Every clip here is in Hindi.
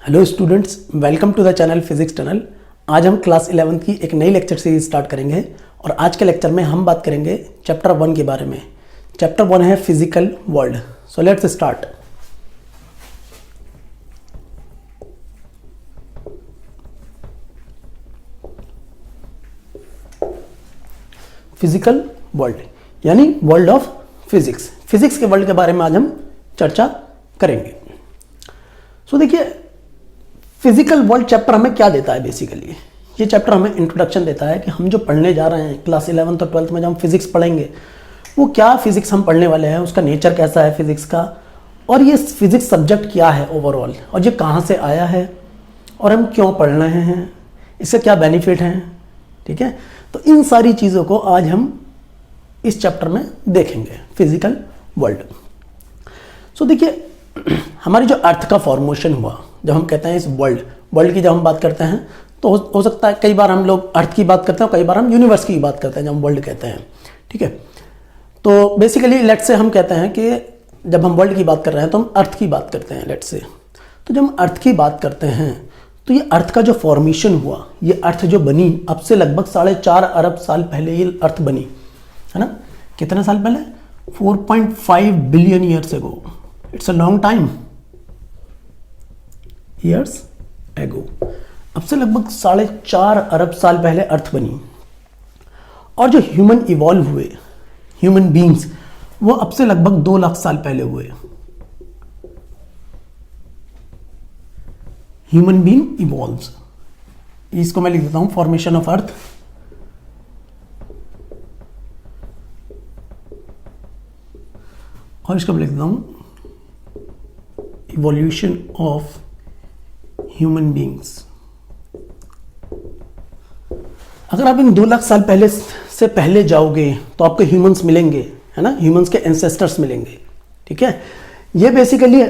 Hello students, welcome to the channel physics tunnel. आज हम क्लास 11 की एक नई लेक्चर सीरीज स्टार्ट करेंगे और आज के लेक्चर में हम बात करेंगे चैप्टर 1 के बारे में। चैप्टर 1 है physical world. So let's start. Physical world यानी वर्ल्ड ऑफ फिजिक्स। फिजिक्स के वर्ल्ड के बारे में आज हम चर्चा करेंगे। सो देखिए, फिजिकल वर्ल्ड चैप्टर हमें क्या देता है। बेसिकली ये चैप्टर हमें इंट्रोडक्शन देता है कि हम जो पढ़ने जा रहे हैं क्लास 11 और 12 में जब हम फिजिक्स पढ़ेंगे वो क्या फिजिक्स हम पढ़ने वाले हैं, उसका नेचर कैसा है फिजिक्स का, और ये फिजिक्स सब्जेक्ट क्या है ओवरऑल, और ये कहाँ से आया है और हम क्यों पढ़ रहे हैं, इससे क्या बेनिफिट हैं। ठीक है, तो इन सारी चीज़ों को आज हम इस चैप्टर में देखेंगे, फिजिकल वर्ल्ड। सो देखिए, हमारी जो अर्थ का फॉर्मेशन हुआ, जब हम कहते हैं इस वर्ल्ड की जब हम बात करते हैं तो हो सकता है कई बार हम लोग अर्थ की बात करते हैं, कई बार हम यूनिवर्स की बात करते हैं जब हम वर्ल्ड कहते हैं। ठीक है, तो बेसिकली लेट्स से हम कहते हैं कि जब हम वर्ल्ड की बात कर रहे हैं तो हम अर्थ की बात करते हैं लेट्स से। तो जब हम अर्थ की बात करते हैं तो ये अर्थ का जो फॉर्मेशन हुआ, ये अर्थ जो बनी अब से लगभग 4.5 अरब साल पहले ये अर्थ बनी है ना। कितने साल पहले? 4.5 billion years ago. It's a long time, years ago. अब से लगभग 4.5 अरब साल पहले अर्थ बनी। और जो ह्यूमन इवॉल्व हुए, ह्यूमन बींग्स, वो अब से लगभग 2 लाख साल पहले हुए। ह्यूमन बींग इवॉल्व्स, इसको मैं लिख देता हूं फॉर्मेशन ऑफ अर्थ। और इसको मैं लिख देता हूं इवोल्यूशन ऑफ ह्यूमन बींग्स। अगर आप इन 2 लाख साल पहले से पहले जाओगे तो आपको ह्यूमंस मिलेंगे, है ना, ह्यूमंस के एंसेस्टर्स मिलेंगे। ठीक है, ये बेसिकली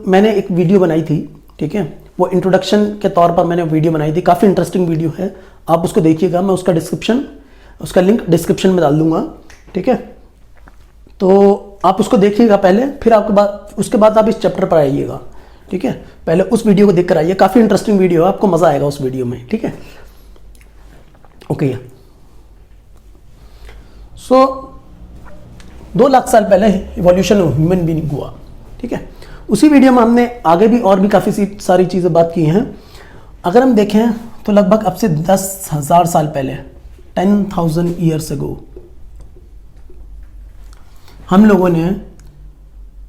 मैंने एक वीडियो बनाई थी। ठीक है, वो इंट्रोडक्शन के तौर पर मैंने वीडियो बनाई थी, काफ़ी इंटरेस्टिंग वीडियो है, आप उसको देखिएगा। मैं उसका लिंक डिस्क्रिप्शन में डाल दूंगा। ठीक है, तो आप उसको देखिएगा पहले, फिर उसके बाद आप इस चैप्टर पर आइएगा। ठीक है, पहले उस वीडियो को देखकर आइए, काफ़ी इंटरेस्टिंग वीडियो है, आपको मज़ा आएगा उस वीडियो में। ठीक है, ओके। सो 2 लाख साल पहले इवोल्यूशन ऑफ ह्यूमन बीइंग हुआ। ठीक है, उसी वीडियो में हमने आगे भी और भी काफ़ी सारी चीज़ें बात की हैं। अगर हम देखें तो लगभग अब से 10,000 साल पहले, 10,000 ईयर्स अगो, हम लोगों ने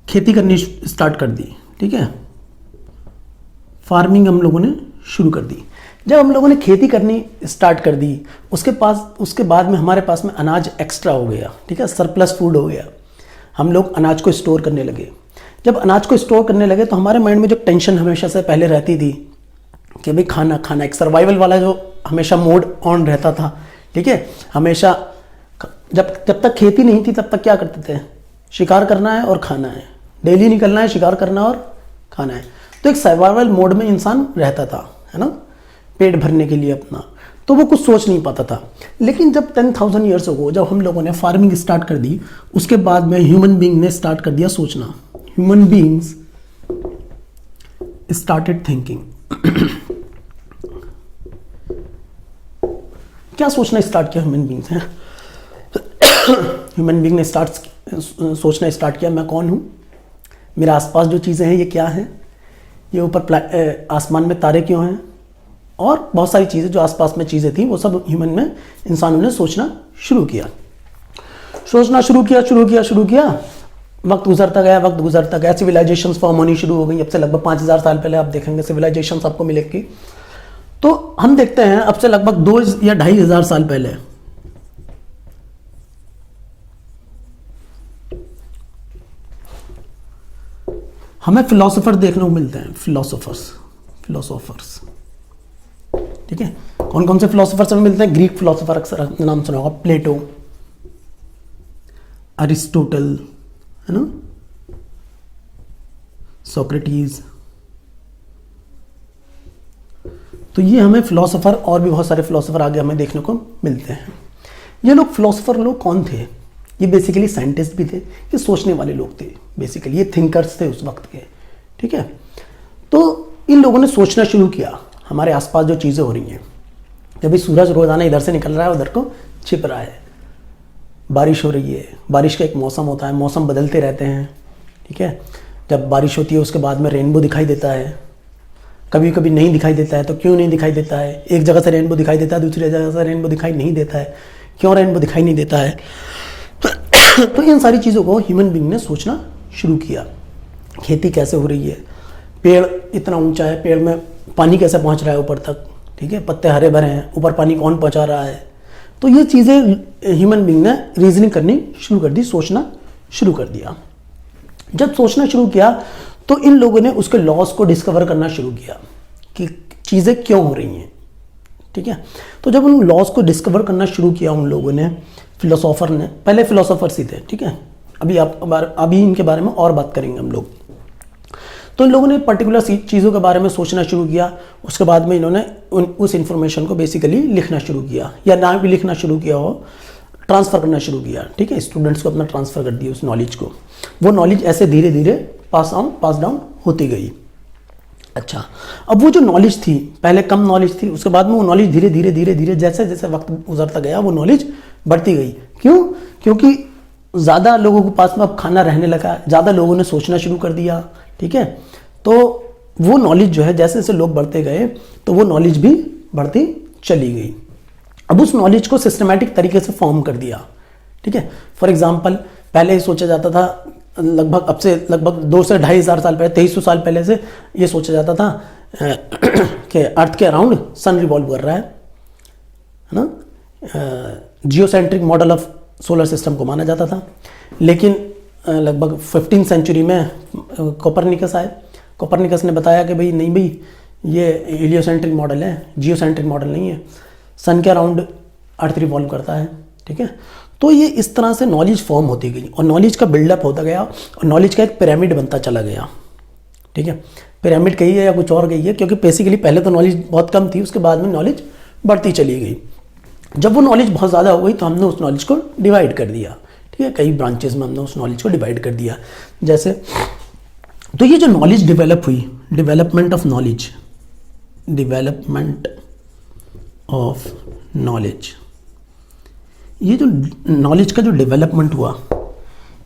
खेती करनी स्टार्ट कर दी। ठीक है, फार्मिंग हम लोगों ने शुरू कर दी। जब हम लोगों ने खेती करनी स्टार्ट कर दी, उसके बाद में हमारे पास में अनाज एक्स्ट्रा हो गया। ठीक है, सरप्लस फूड हो गया। हम लोग अनाज को स्टोर करने लगे। जब अनाज को स्टोर करने लगे तो हमारे माइंड में जो टेंशन हमेशा से पहले रहती थी कि भाई खाना, एक सर्वाइवल वाला जो हमेशा मोड ऑन रहता था। ठीक है, हमेशा जब तक खेती नहीं थी तब तक क्या करते थे? शिकार करना है और खाना है, डेली निकलना है, शिकार करना और खाना है। तो एक सर्वाइवल मोड में इंसान रहता था, है ना, पेट भरने के लिए अपना। तो वो कुछ सोच नहीं पाता था। लेकिन जब 10,000 ईयर्स हो, जब हम लोगों ने फार्मिंग स्टार्ट कर दी, उसके बाद में ह्यूमन बीइंग ने स्टार्ट कर दिया सोचना। Human beings started thinking. क्या सोचना स्टार्ट किया ह्यूमन बीइंग्स हैं? ह्यूमन बीइंग ने सोचना स्टार्ट किया, मैं कौन हूँ, मेरे आसपास जो चीज़ें हैं ये क्या हैं, ये ऊपर आसमान में तारे क्यों हैं, और बहुत सारी चीज़ें जो आसपास में चीज़ें थी वो सब इंसानों ने सोचना शुरू किया। वक्त गुजरता गया, सिविलाइजेशंस फॉर्म होनी शुरू हो गई। अब से लगभग 5,000 साल पहले आप देखेंगे सिविलाइजेशंस आपको मिलेगी। तो हम देखते हैं अब से लगभग 2 या 2,500 साल पहले हमें फिलोसोफर देखने को मिलते हैं। फिलोसोफर्स। ठीक है, कौन कौन से फिलोसोफर्स हमें मिलते हैं? ग्रीक फिलोसोफर, अक्सर नाम सुना होगा, प्लेटो, अरिस्टोटल, है ना, सोक्रेटिस। तो ये हमें फिलोसोफर और भी बहुत सारे फिलोसोफर आगे हमें देखने को मिलते हैं। ये फिलोसोफर कौन थे? ये बेसिकली साइंटिस्ट भी थे, ये सोचने वाले लोग थे, बेसिकली ये थिंकर्स थे उस वक्त के। ठीक है, तो इन लोगों ने सोचना शुरू किया हमारे आसपास जो चीज़ें हो रही हैं कि भाई सूरज रोजाना इधर से निकल रहा है, उधर को छिप रहा है, बारिश हो रही है, बारिश का एक मौसम होता है, मौसम बदलते रहते हैं, ठीक है। जब बारिश होती है उसके बाद में रेनबो दिखाई देता है, कभी कभी नहीं दिखाई देता है, तो क्यों नहीं दिखाई देता है? एक जगह से रेनबो दिखाई देता है, दूसरी जगह से रेनबो दिखाई नहीं देता है, क्यों रेनबो दिखाई नहीं देता है? तो इन सारी चीज़ों को ह्यूमन बीइंग ने सोचना शुरू किया। खेती कैसे हो रही है, पेड़ इतना ऊंचा है, पेड़ में पानी कैसे पहुंच रहा है ऊपर तक, ठीक है, पत्ते हरे भरे हैं, ऊपर पानी कौन पहुंचा रहा है? तो ये चीज़ें ह्यूमन बीइंग ने रीजनिंग करनी शुरू कर दी, सोचना शुरू कर दिया। जब सोचना शुरू किया तो इन लोगों ने उसके लॉस को डिस्कवर करना शुरू किया कि चीज़ें क्यों हो रही हैं, ठीक है। तो जब उन लॉस को डिस्कवर करना शुरू किया उन लोगों ने, फिलोसोफर ने, पहले फिलोसोफर्स ही थे, ठीक है, अभी इनके बारे में और बात करेंगे हम लोग। तो इन लोगों ने पर्टिकुलर चीज़ों के बारे में सोचना शुरू किया। उसके बाद में इन्होंने उस इंफॉर्मेशन को बेसिकली लिखना शुरू किया, या ना भी लिखना शुरू किया हो, ट्रांसफ़र करना शुरू किया, ठीक है। स्टूडेंट्स को अपना ट्रांसफ़र कर दिया उस नॉलेज को। वो नॉलेज ऐसे धीरे धीरे पास डाउन होती गई। अच्छा, अब वो जो नॉलेज थी, पहले कम नॉलेज थी, उसके बाद में वो नॉलेज धीरे धीरे धीरे धीरे जैसे जैसे वक्त गुजरता गया वो नॉलेज बढ़ती गई। क्यों? क्योंकि ज़्यादा लोगों के पास में अब खाना रहने लगा, ज़्यादा लोगों ने सोचना शुरू कर दिया, ठीक है। तो वो नॉलेज जो है, जैसे जैसे लोग बढ़ते गए तो वो नॉलेज भी बढ़ती चली गई। अब उस नॉलेज को सिस्टमैटिक तरीके से फॉर्म कर दिया, ठीक है। फॉर एग्जांपल, पहले सोचा जाता था, लगभग अब से लगभग 2 से 2,500 साल पहले, 2300 साल पहले से ये सोचा जाता था कि अर्थ के अराउंड सन रिवॉल्व कर रहा है ना। Geocentric model of solar system को माना जाता था। लेकिन लगभग 15th सेंचुरी में कोपरनिकस आए। कोपरनिकस ने बताया कि भाई नहीं भाई, ये हेलियोसेंट्रिक मॉडल है, जियोसेंट्रिक मॉडल नहीं है, सन के अराउंड अर्थ रिवॉल्व करता है, ठीक है। तो ये इस तरह से नॉलेज फॉर्म होती गई और नॉलेज का बिल्डअप होता गया और नॉलेज का एक पिरामिड बनता चला गया, ठीक है। पिरामिड कही या कुछ और कही है, क्योंकि बेसिकली पहले तो नॉलेज बहुत कम थी, उसके बाद में नॉलेज बढ़ती चली गई। जब वो नॉलेज बहुत ज़्यादा हो गई तो हमने उस नॉलेज को डिवाइड कर दिया, ठीक है, कई ब्रांचेस में हमने उस नॉलेज को डिवाइड कर दिया। जैसे तो ये जो नॉलेज डेवलप हुई, development of knowledge, development of knowledge, ये जो नॉलेज का जो डेवलपमेंट हुआ,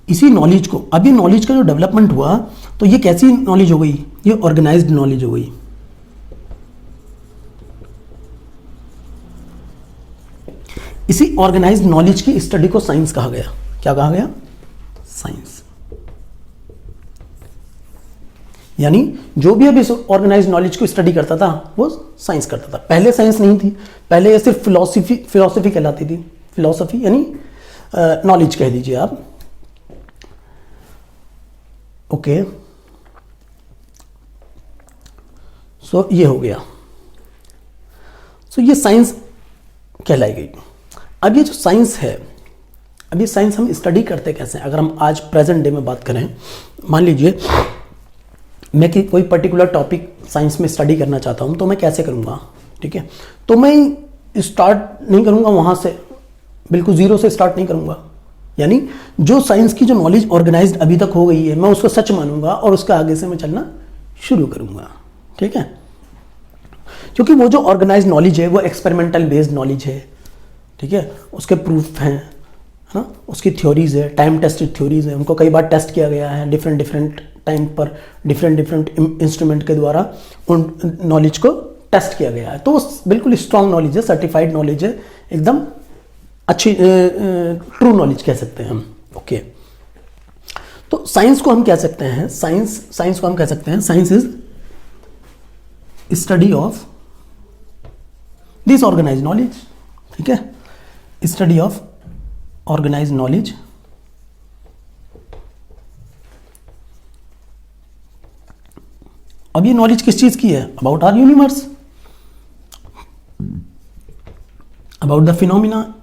इसी नॉलेज को, अब ये नॉलेज का जो डेवलपमेंट हुआ तो ये कैसी नॉलेज हो गई? ये ऑर्गेनाइज्ड नॉलेज हो गई। इसी ऑर्गेनाइज्ड नॉलेज की स्टडी को साइंस कहा गया। क्या कहा गया? साइंस। यानी जो भी अब इस ऑर्गेनाइज्ड नॉलेज को स्टडी करता था वो साइंस करता था। पहले साइंस नहीं थी, पहले ये सिर्फ फिलॉसफी कहलाती थी। फिलॉसफी यानी नॉलेज कह दीजिए आप, ओके। सो ये हो गया, सो ये साइंस कहलाई गई। अब ये जो साइंस है, अब ये साइंस हम स्टडी करते कैसे हैं? अगर हम आज प्रेजेंट डे में बात करें, मान लीजिए मैं कि कोई पर्टिकुलर टॉपिक साइंस में स्टडी करना चाहता हूं, तो मैं कैसे करूंगा? ठीक है, तो मैं स्टार्ट नहीं करूंगा वहां से, बिल्कुल जीरो से स्टार्ट नहीं करूंगा। यानी जो साइंस की जो नॉलेज ऑर्गेनाइज्ड अभी तक हो गई है, मैं उसको सच मानूंगा और उसके आगे से मैं चलना शुरू करूंगा, ठीक है। क्योंकि वो जो ऑर्गेनाइज्ड नॉलेज है वो एक्सपेरिमेंटल बेस्ड नॉलेज है, ठीक है, उसके प्रूफ हैं, है ना, उसकी थ्योरीज है, टाइम टेस्टेड थ्योरीज है, उनको कई बार टेस्ट किया गया है डिफरेंट टाइम पर, डिफरेंट इंस्ट्रूमेंट के द्वारा उन नॉलेज को टेस्ट किया गया है। तो बिल्कुल स्ट्रांग नॉलेज है, सर्टिफाइड नॉलेज है, एकदम अच्छी ट्रू नॉलेज कह सकते हैं हम, ओके। तो साइंस को हम कह सकते हैं, साइंस को हम कह सकते हैं, science is study of this organised knowledge, ठीक है, स्टडी ऑफ ऑर्गेनाइज्ड नॉलेज अब ये नॉलेज किस चीज की है? About our universe, about the phenomena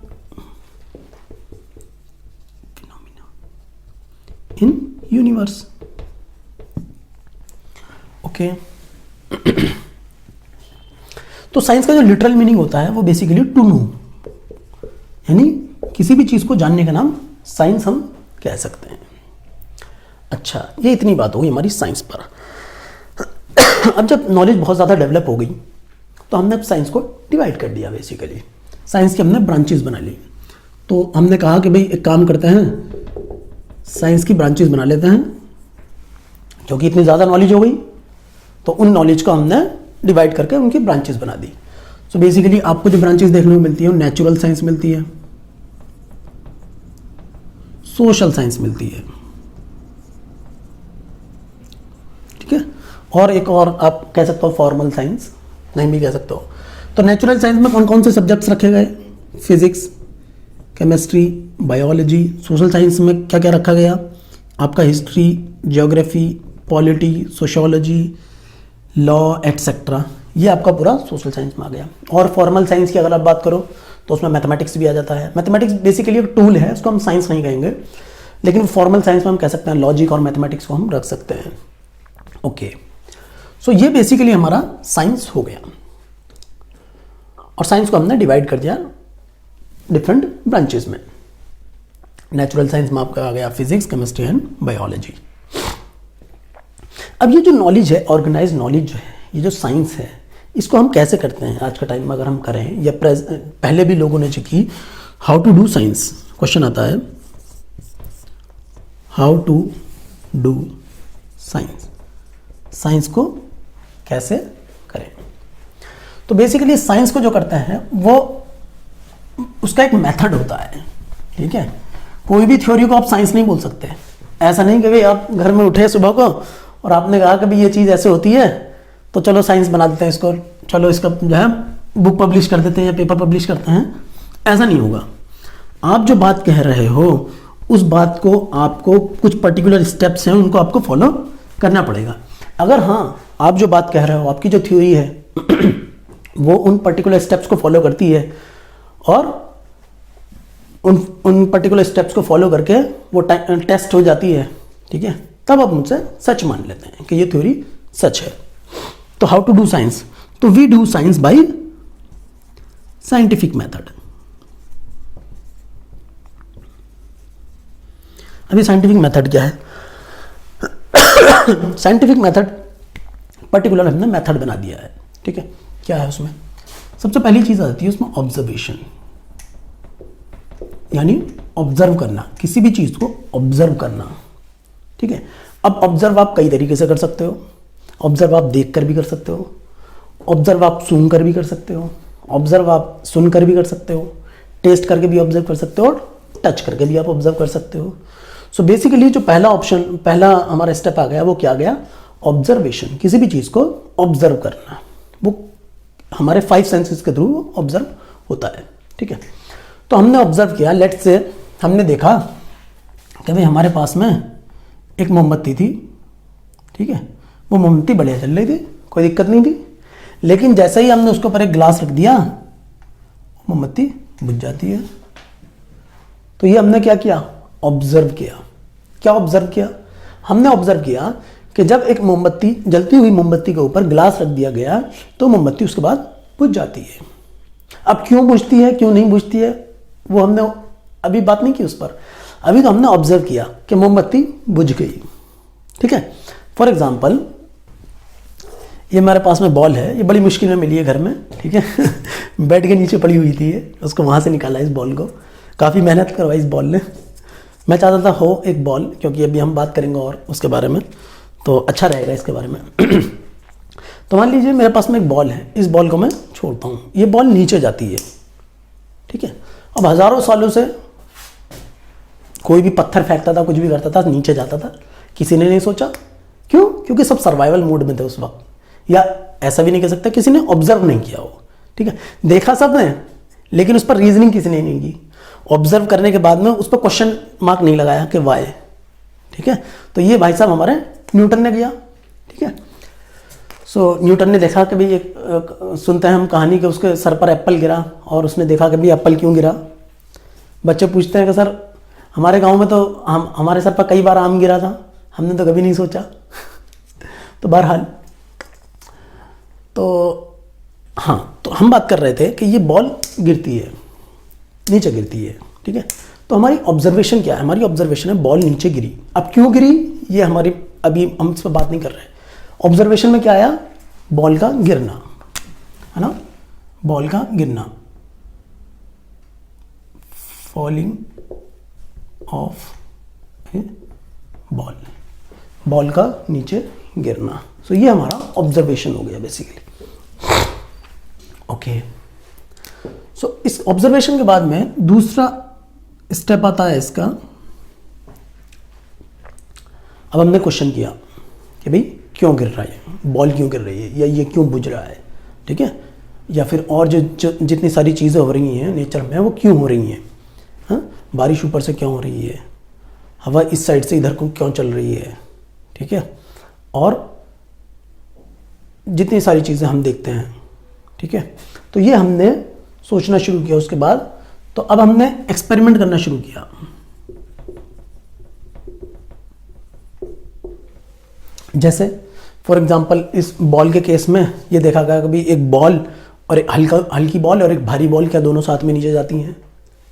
in universe, okay. तो साइंस का जो लिटरल मीनिंग होता है वो बेसिकली टू नो, यानी किसी भी चीज को जानने का नाम साइंस हम कह सकते हैं। अच्छा, ये इतनी बात होगी हमारी साइंस पर। अब जब नॉलेज बहुत ज़्यादा डेवलप हो गई तो हमने अब साइंस को डिवाइड कर दिया बेसिकली। साइंस की हमने ब्रांचेस बना ली। तो हमने कहा कि भाई एक काम करते हैं, साइंस की ब्रांचेस बना लेते हैं, क्योंकि इतनी ज़्यादा नॉलेज हो गई तो उन नॉलेज को हमने डिवाइड करके उनकी ब्रांचेस बना दी। सो बेसिकली आपको जो ब्रांचेस देखने को मिलती है वो नेचुरल साइंस मिलती है, सोशल साइंस मिलती है, ठीक है, और एक और आप कह सकते हो फॉर्मल साइंस, नहीं भी कह सकते हो। तो नेचुरल साइंस में कौन कौन से सब्जेक्ट्स रखे गए? Physics, chemistry, biology. Social science में क्या क्या रखा गया? आपका history, geography, polity, sociology, law etcetera. ये आपका पूरा सोशल साइंस में आ गया। और फॉर्मल साइंस की अगर आप बात करो तो उसमें मैथमेटिक्स भी आ जाता है। मैथमेटिक्स बेसिकली एक टूल है, उसको हम साइंस नहीं कहेंगे, लेकिन फॉर्मल साइंस में हम कह सकते हैं लॉजिक और मैथमेटिक्स को हम रख सकते हैं। ओके, सो ये बेसिकली हमारा साइंस हो गया, और साइंस को हमने डिवाइड कर दिया डिफरेंट ब्रांचेस में। नेचुरल साइंस में आपका आ गया फिजिक्स, केमिस्ट्री एंड बायोलॉजी। अब ये जो नॉलेज है, ऑर्गेनाइज नॉलेज जो है, ये जो साइंस है, इसको हम कैसे करते हैं आज के टाइम में अगर हम करें, या पहले भी लोगों ने जो की how to do science, question आता है how to do science, science को कैसे करें। तो बेसिकली साइंस को जो करते हैं वो उसका एक मेथड होता है, ठीक है। कोई भी थ्योरी को आप साइंस नहीं बोल सकते। ऐसा नहीं कि भाई आप घर में उठे सुबह को और आपने कहा कि भाई ये चीज़ ऐसे होती है तो चलो साइंस बना देते हैं इसको, चलो इसका जो है बुक पब्लिश कर देते हैं या पेपर पब्लिश करते हैं। ऐसा नहीं होगा। आप जो बात कह रहे हो उस बात को आपको कुछ पर्टिकुलर स्टेप्स हैं उनको आपको फॉलो करना पड़ेगा। अगर हाँ आप जो बात कह रहे हो, आपकी जो थ्योरी है वो उन पर्टिकुलर स्टेप्स को फॉलो करती है और उन पर्टिकुलर स्टेप्स को फॉलो करके वो टेस्ट हो जाती है, ठीक है, तब आप मुझसे सच मान लेते हैं कि ये थ्योरी सच है। तो हाउ टू डू साइंस, तो we do science by scientific method. अभी साइंटिफिक मेथड क्या है? साइंटिफिक मेथड पर्टिकुलर हमने मेथड बना दिया है, ठीक है। क्या है उसमें? सबसे पहली चीज आती है उसमें ऑब्जर्वेशन, यानी ऑब्जर्व करना, किसी भी चीज को ऑब्जर्व करना, ठीक है। अब ऑब्जर्व आप कई तरीके से कर सकते हो। ऑब्जर्व आप देख कर भी कर सकते हो, ऑब्जर्व आप सुन कर भी कर सकते हो, ऑब्जर्व आप सुन कर भी कर सकते हो, टेस्ट करके भी ऑब्जर्व कर सकते हो और टच करके भी आप ऑब्जर्व कर सकते हो। सो बेसिकली जो पहला हमारा स्टेप आ गया वो क्या आ गया? ऑब्जर्वेशन। किसी भी चीज को ऑब्जर्व करना, वो हमारे 5 सेंसेस के थ्रू ऑब्जर्व होता है, ठीक है। तो हमने ऑब्जर्व किया, लेट्स से हमने देखा कि भाई हमारे पास में एक मोमबत्ती थी, ठीक है। वो मोमबत्ती बढ़िया चल रही थी, कोई दिक्कत नहीं थी, लेकिन जैसे ही हमने उसके ऊपर एक ग्लास रख दिया मोमबत्ती बुझ जाती है। तो ये हमने क्या किया? ऑब्जर्व किया। क्या ऑब्जर्व किया? हमने ऑब्जर्व किया कि जब एक मोमबत्ती, जलती हुई मोमबत्ती के ऊपर ग्लास रख दिया गया तो मोमबत्ती उसके बाद बुझ जाती है। अब क्यों बुझती है, क्यों नहीं बुझती है, वो हमने अभी बात नहीं की उस पर। अभी तो हमने ऑब्जर्व किया कि मोमबत्ती बुझ गई, ठीक है। फॉर एग्जाम्पल ये हमारे पास में बॉल है, ये बड़ी मुश्किल में मिली है घर में, ठीक है। बेड के नीचे पड़ी हुई थी ये, उसको वहाँ से निकाला इस बॉल को, काफ़ी मेहनत करवाई इस बॉल ने। मैं चाहता था हो एक बॉल, क्योंकि अभी हम बात करेंगे और उसके बारे में तो अच्छा रहेगा इसके बारे में। तो मान लीजिए मेरे पास में एक बॉल है, इस बॉल को मैं छोड़ता हूँ, ये बॉल नीचे जाती है, ठीक है। अब हज़ारों सालों से कोई भी पत्थर फेंकता था, कुछ भी करता था, नीचे जाता था, किसी ने नहीं सोचा। क्यों? क्योंकि सब सर्वाइवल मोड में थे उस वक्त, या ऐसा भी नहीं कह सकता किसी ने ऑब्जर्व नहीं किया हो, ठीक है। देखा सब ने, लेकिन उस पर रीजनिंग किसी ने नहीं की। ऑब्जर्व करने के बाद में उस पर क्वेश्चन मार्क नहीं लगाया कि वाई, ठीक है। तो ये भाई साहब हमारे न्यूटन ने किया, ठीक है। सो न्यूटन ने देखा कि भाई एक सुनते हैं हम कहानी कि उसके सर पर एप्पल गिरा, और उसने देखा कि भाई एप्पल क्यों गिरा। बच्चे पूछते हैं कि सर हमारे गांव में तो हमारे सर पर कई बार आम गिरा था, हमने तो कभी नहीं सोचा। तो बहरहाल, तो हाँ, तो हम बात कर रहे थे कि ये बॉल गिरती है, नीचे गिरती है, ठीक है। तो हमारी ऑब्जर्वेशन क्या है? हमारी ऑब्जर्वेशन है बॉल नीचे गिरी। अब क्यों गिरी ये हमारी, अभी हम इस पर बात नहीं कर रहे हैं। ऑब्जर्वेशन में क्या आया बॉल का गिरना, है ना, बॉल का गिरना, falling of A ball, ball का नीचे गिरना। सो ये हमारा ऑब्जर्वेशन हो गया बेसिकली। ओके, सो इस ऑब्जर्वेशन के बाद में दूसरा स्टेप आता है इसका। अब हमने क्वेश्चन किया कि भाई क्यों गिर रहा है, बॉल क्यों गिर रही है, या ये क्यों बुझ रहा है, ठीक है, या फिर और जो जितनी सारी चीज़ें हो रही हैं नेचर में वो क्यों हो रही हैं, हाँ, बारिश ऊपर से क्यों हो रही है, हवा इस साइड से इधर को क्यों चल रही है, ठीक है, और जितनी सारी चीज़ें हम देखते हैं, ठीक है। तो ये हमने सोचना शुरू किया। उसके बाद तो अब हमने एक्सपेरिमेंट करना शुरू किया। जैसे फॉर एग्जांपल इस बॉल के केस में ये देखा गया कभी एक बॉल और एक हल्की बॉल और एक भारी बॉल क्या दोनों साथ में नीचे जाती हैं,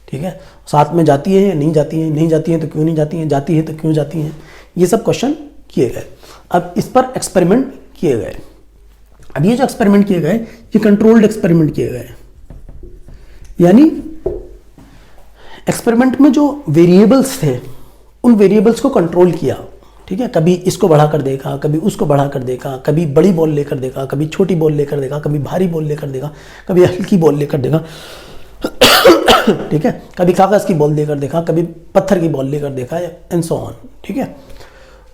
ठीक है, साथ में जाती है या नहीं जाती है, नहीं जाती है तो क्यों नहीं जाती हैं, जाती है तो क्यों जाती हैं, ये सब क्वेश्चन किए गए। अब इस पर एक्सपेरिमेंट किए गए। अब ये जो एक्सपेरिमेंट किए गए ये कंट्रोल्ड एक्सपेरिमेंट किए गए, यानी एक्सपेरिमेंट में जो वेरिएबल्स थे उन वेरिएबल्स को कंट्रोल किया, ठीक है, कभी इसको बढ़ाकर देखा, कभी उसको बढ़ाकर देखा, कभी बड़ी बॉल लेकर देखा, कभी छोटी बॉल लेकर देखा, कभी भारी बॉल लेकर देखा, कभी हल्की बॉल लेकर देखा, ठीक है, कभी कागज की बॉल लेकर देखा, कभी पत्थर की बॉल लेकर देखा, एंड सो ऑन, ठीक है।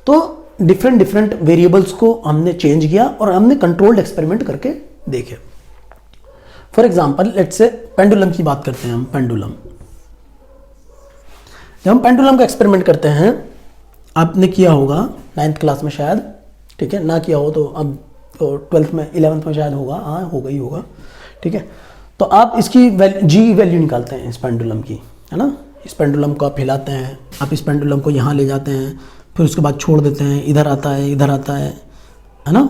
तो डिफरेंट वेरिएबल्स को हमने चेंज किया और हमने कंट्रोल्ड एक्सपेरिमेंट करके देखे। For example let's say pendulum की बात करते हैं हम। पेंडुलम, जब हम पेंडुलम का एक्सपेरिमेंट करते हैं, आपने किया होगा 9th क्लास में शायद, ठीक है, ना किया हो तो अब तो 12th में 11th में शायद होगा, हाँ होगा ही होगा, ठीक है। तो आप इसकी जी वैल्यू निकालते हैं इस पेंडुलम की, है ना, इस पेंडुलम को आप हिलाते हैं, आप इस पेंडुलम को यहाँ ले जाते हैं, फिर उसके बाद छोड़ देते हैं, इधर आता है, इधर आता है ना,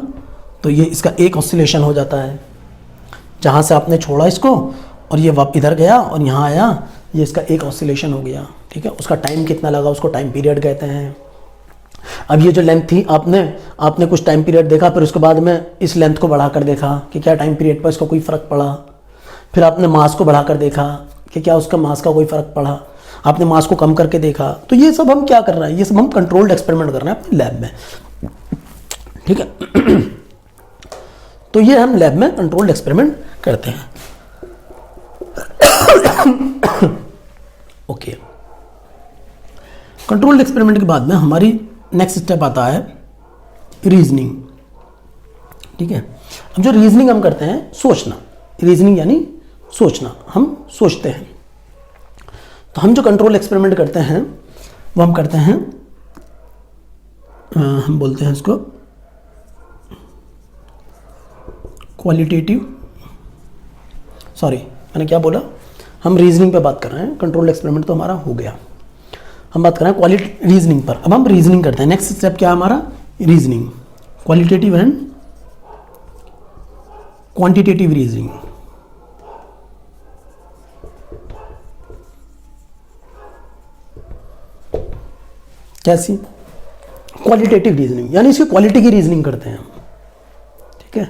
तो ये इसका एक ऑसिलेशन हो जाता है। जहाँ से आपने छोड़ा इसको और ये इधर गया और यहाँ आया, ये इसका एक ऑसिलेशन हो गया, ठीक है। उसका टाइम कितना लगा, उसको टाइम पीरियड कहते हैं। अब ये जो लेंथ थी, आपने कुछ टाइम पीरियड देखा, फिर उसके बाद में इस लेंथ को बढ़ाकर देखा कि क्या टाइम पीरियड पर इसका कोई फ़र्क पड़ा, फिर आपने मास को बढ़ाकर देखा कि क्या उसका मास का कोई फ़र्क पड़ा, आपने मास को कम करके देखा। तो ये सब हम क्या कर रहे हैं, ये सब हम कंट्रोल्ड एक्सपेरिमेंट कर रहे हैं अपने लैब में, ठीक है। तो ये हम लैब में कंट्रोल्ड एक्सपेरिमेंट करते हैं। ओके, कंट्रोल्ड एक्सपेरिमेंट के बाद में हमारी नेक्स्ट स्टेप आता है रीजनिंग, ठीक है। अब जो रीजनिंग हम करते हैं, सोचना, रीजनिंग यानी सोचना, हम सोचते हैं। तो हम जो कंट्रोल एक्सपेरिमेंट करते हैं वो हम करते हैं, हम बोलते हैं इसको क्वालिटेटिव, सॉरी मैंने क्या बोला, हम रीजनिंग पे बात कर रहे हैं, कंट्रोल एक्सपेरिमेंट तो हमारा हो गया, हम बात कर रहे हैं क्वालिटी रीजनिंग पर। अब हम रीजनिंग करते हैं। नेक्स्ट स्टेप क्या है हमारा, reasoning, qualitative and quantitative reasoning. कैसी, क्वालिटेटिव रीजनिंग यानी इसकी क्वालिटी की रीजनिंग करते हैं हम, ठीक है।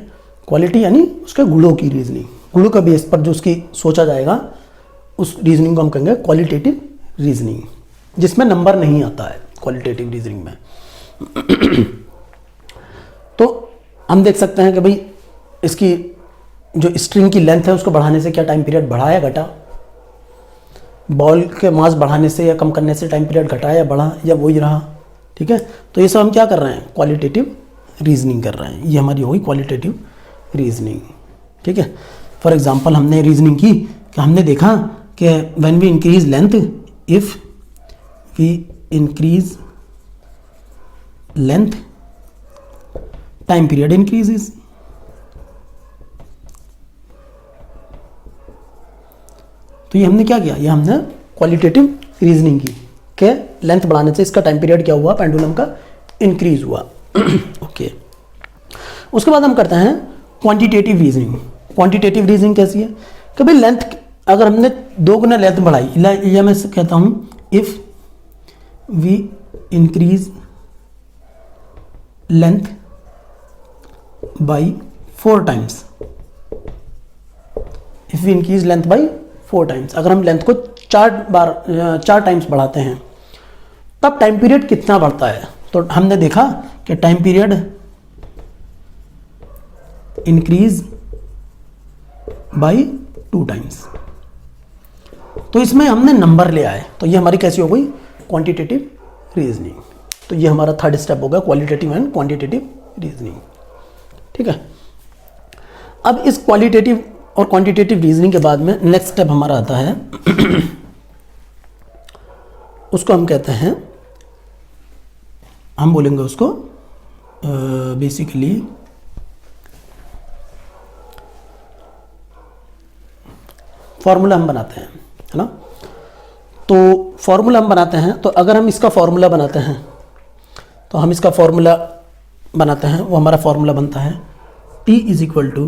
क्वालिटी यानी उसके गुणों की रीजनिंग, गुणों का बेस पर जो उसकी सोचा जाएगा उस रीजनिंग को हम कहेंगे क्वालिटेटिव रीजनिंग, जिसमें नंबर नहीं आता है क्वालिटेटिव रीजनिंग में। तो हम देख सकते हैं कि भाई इसकी जो स्ट्रिंग की लेंथ है उसको बढ़ाने से क्या टाइम पीरियड बढ़ा या घटा, बॉल के मास बढ़ाने से या कम करने से टाइम पीरियड घटा या बढ़ा या वही रहा, ठीक है। तो ये सब हम क्या कर रहे हैं, क्वालिटेटिव रीजनिंग कर रहे हैं। ये हमारी होगी क्वालिटेटिव रीजनिंग, ठीक है। फॉर एग्जांपल हमने रीजनिंग की कि हमने देखा कि when we increase length, if we increase length time period increases. तो ये हमने क्या किया, ये हमने क्वालिटेटिव रीजनिंग की कि लेंथ बढ़ाने से इसका टाइम पीरियड क्या हुआ, पेंडुलम का इंक्रीज हुआ। ओके, उसके बाद हम करते हैं क्वांटिटेटिव रीजनिंग। क्वांटिटेटिव रीजनिंग कैसी है, कभी लेंथ अगर हमने 2 गुना लेंथ बढ़ाई, या मैं कहता हूं if we increase length by 4 times, if we increase length by 4 times, अगर हम लेंथ को 4 टाइम्स बढ़ाते हैं तब टाइम पीरियड कितना बढ़ता है? तो हमने देखा कि time period increase by 2 times. तो इसमें हमने नंबर ले आए, तो ये हमारी कैसी हो गई? Quantitative reasoning. तो ये हमारा थर्ड स्टेप होगा, क्वालिटेटिव एंड क्वांटिटेटिव रीजनिंग। ठीक है, अब इस क्वालिटेटिव और क्वांटिटेटिव रीजनिंग के बाद में नेक्स्ट स्टेप हमारा आता है उसको हम कहते हैं, हम बोलेंगे उसको बेसिकली फॉर्मूला हम बनाते हैं, है ना। तो फॉर्मूला हम बनाते हैं, तो अगर हम इसका फॉर्मूला बनाते हैं, तो हम इसका फॉर्मूला बनाते हैं, वो हमारा फॉर्मूला बनता है T is equal to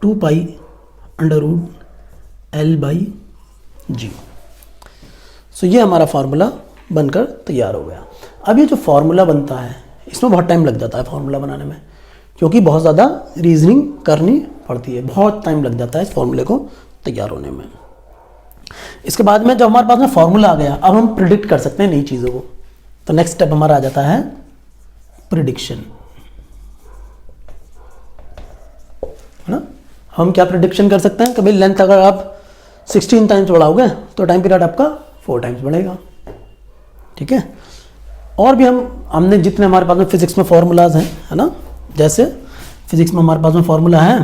2 pi under root L by g. So ये हमारा फार्मूला बनकर तैयार हो गया। अब ये जो फार्मूला बनता है इसमें बहुत टाइम लग जाता है फार्मूला बनाने में, क्योंकि बहुत ज़्यादा रीजनिंग करनी पड़ती है, बहुत टाइम लग जाता है इस फार्मूले को तैयार होने में। इसके बाद में जब हमारे पास में फार्मूला आ गया, अब हम प्रिडिक्ट कर सकते हैं नई चीज़ों को। तो नेक्स्ट स्टेप हमारा आ जाता है प्रिडिक्शन, है ना। हम क्या प्रिडिक्शन कर सकते हैं कि भाई लेंथ अगर आप 16 टाइम्स बढ़ाओगे तो टाइम पीरियड आपका 4 टाइम्स बढ़ेगा। ठीक है, और भी हमने जितने हमारे पास में फिजिक्स में फॉर्मूलाज हैं, है ना, जैसे फिजिक्स में हमारे पास में फॉर्मूला है,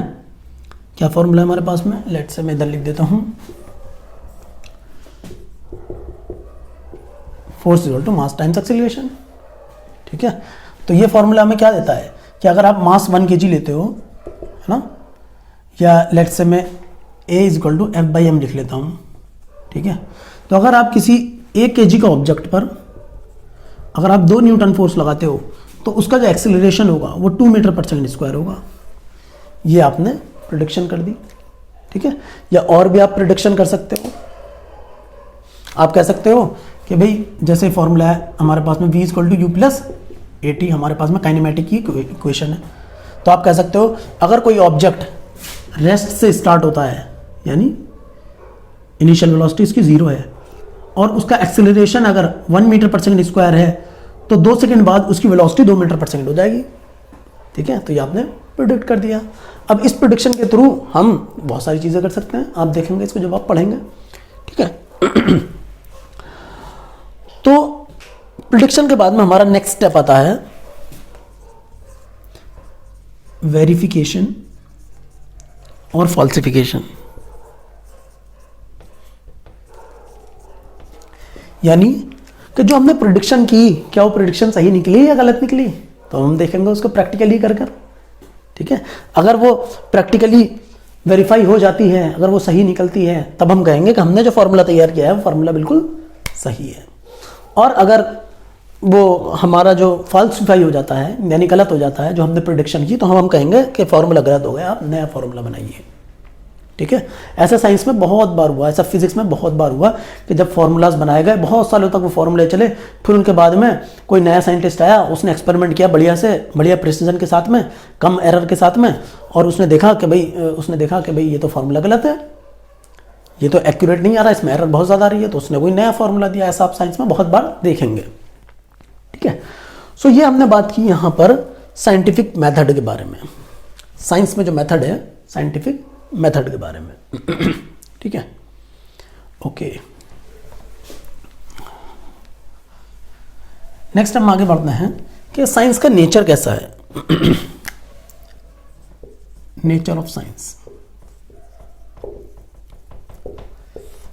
क्या फॉर्मूला है हमारे पास में, लेट से मैं इधर लिख देता हूँ, force equal to mass times acceleration. ठीक है, तो ये फॉर्मूला हमें क्या देता है कि अगर आप मास 1 kg लेते हो, है ना, या लेट से मैं A is equal to F/m लिख लेता हूँ। ठीक है, तो अगर आप किसी 1 kg का ऑब्जेक्ट पर अगर आप 2 न्यूटन फोर्स लगाते हो तो उसका जो एक्सेलरेशन होगा वो 2 मीटर पर सेकंड स्क्वायर होगा। ये आपने प्रिडिक्शन कर दी। ठीक है, या और भी आप प्रिडिक्शन कर सकते हो। आप कह सकते हो कि भाई जैसे फॉर्मूला है हमारे पास में V equal to u plus AT, हमारे पास में काइनेमेटिक की इक्वेशन है। तो आप कह सकते हो अगर कोई ऑब्जेक्ट रेस्ट से स्टार्ट होता है, यानी इनिशियल वेलोसिटी इसकी 0 है, और उसका एक्सेलरेशन अगर 1 मीटर पर सेकंड स्क्वायर है, तो 2 सेकंड बाद उसकी वेलोसिटी 2 मीटर पर सेकंड हो जाएगी। ठीक है, तो ये आपने प्रिडिक्ट कर दिया। अब इस प्रिडिक्शन के थ्रू हम बहुत सारी चीज़ें कर सकते हैं, आप देखेंगे इसको जब आप पढ़ेंगे। ठीक है, तो प्रिडिक्शन के बाद में हमारा नेक्स्ट स्टेप आता है वेरिफिकेशन और फॉल्सिफिकेशन। यानी कि जो हमने प्रिडिक्शन की, क्या वो प्रिडिक्शन सही निकली या गलत निकली, तो हम देखेंगे उसको प्रैक्टिकली कर कर। ठीक है, अगर वो प्रैक्टिकली वेरीफाई हो जाती है, अगर वो सही निकलती है, तब हम कहेंगे कि हमने जो फॉर्मूला तैयार किया है वो फॉर्मूला बिल्कुल सही है। और अगर वो हमारा जो फॉल्सिफाई हो जाता है, यानी गलत हो जाता है जो हमने प्रिडिक्शन की, तो हम कहेंगे कि फॉर्मूला गलत हो गया, आप नया फॉर्मूला बनाइए। ठीक है, ऐसा साइंस में बहुत बार हुआ, ऐसा फिजिक्स में बहुत बार हुआ कि जब फार्मूलाज बनाए गए, बहुत सालों तक वो फार्मूले चले, फिर उनके बाद में कोई नया साइंटिस्ट आया, उसने एक्सपेरिमेंट किया बढ़िया से, बढ़िया प्रिसीजन के साथ में, कम एरर के साथ में, और उसने देखा कि भाई ये तो फार्मूला गलत है, ये तो एक्यूरेट नहीं आ रहा, इसमें एरर बहुत ज़्यादा आ रही है, तो उसने कोई नया फार्मूला दिया। ऐसा आप साइंस में बहुत बार देखेंगे। ठीक है, सो ये हमने बात की यहाँ पर साइंटिफिक मेथड के बारे में, साइंस में जो मेथड है साइंटिफिक मेथड के बारे में। ठीक है, ओके, नेक्स्ट हम आगे बढ़ते हैं कि साइंस का नेचर कैसा है। Nature of science.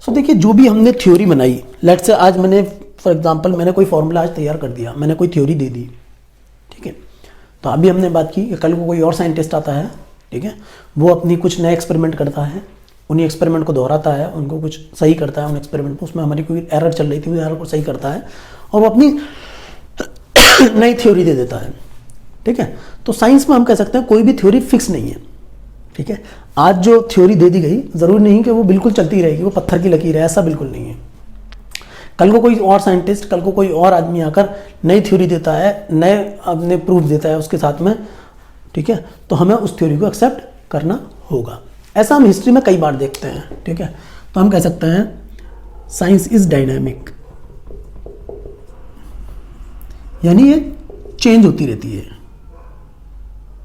सो देखिए, जो भी हमने थ्योरी बनाई, लेट से आज मैंने फॉर एग्जांपल मैंने कोई फॉर्मूला आज तैयार कर दिया, मैंने कोई थ्योरी दे दी। ठीक है, तो अभी हमने बात की कि कल को कोई और साइंटिस्ट आता है, ठीक है, वो अपनी कुछ नया एक्सपेरिमेंट करता है, उन्हीं एक्सपेरिमेंट को दोहराता है, उनको कुछ सही करता है उन एक्सपेरिमेंट में, उसमें हमारी कोई एरर चल रही थी, उस एरर को सही करता है और वो अपनी नई थ्योरी दे देता है। ठीक है, तो साइंस में हम कह सकते हैं कोई भी थ्योरी फिक्स नहीं है। ठीक है, आज जो थ्योरी दे दी गई जरूरी नहीं कि वो बिल्कुल चलती रहेगी, वो पत्थर की लकीर है, ऐसा बिल्कुल नहीं है। कल को कोई और साइंटिस्ट, कल को कोई और आदमी आकर नई थ्योरी देता है, नए अपने प्रूफ देता है उसके साथ में, ठीक है, तो हमें उस थ्योरी को एक्सेप्ट करना होगा। ऐसा हम हिस्ट्री में कई बार देखते हैं, ठीक है। तो हम कह सकते हैं साइंस इज डायनामिक, यानी ये चेंज होती रहती है,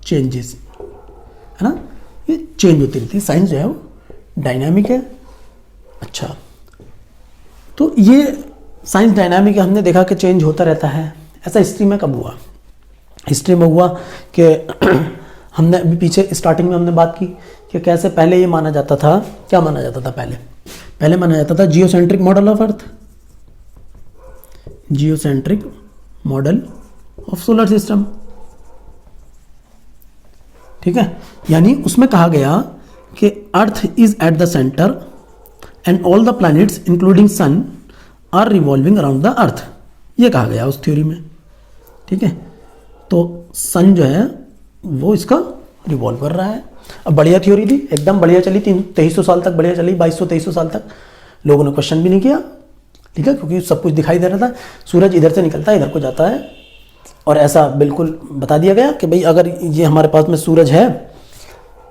चेंजेस, है ना, ये चेंज होती रहती है। साइंस जो है वो डायनामिक है। अच्छा, तो ये साइंस डायनामिक है, हमने देखा कि चेंज होता रहता है। ऐसा हिस्ट्री में कब हुआ? हिस्ट्री में हुआ कि हमने अभी पीछे स्टार्टिंग में हमने बात की कि कैसे पहले ये माना जाता था, क्या माना जाता था पहले माना जाता था geocentric model of earth, geocentric model of solar system, ठीक है। यानी उसमें कहा गया कि earth is at the centre and all the planets including sun are revolving around the earth, ये कहा गया उस थ्योरी में, ठीक है। तो सन जो है वो इसका रिवॉल्व कर रहा है। अब बढ़िया थ्योरी थी, एकदम बढ़िया चली, 2300 साल तक बढ़िया चली, 2200-2300 साल तक लोगों ने क्वेश्चन भी नहीं किया, ठीक है, क्योंकि सब कुछ दिखाई दे रहा था। सूरज इधर से निकलता है इधर को जाता है, और ऐसा बिल्कुल बता दिया गया कि भाई अगर ये हमारे पास में सूरज है,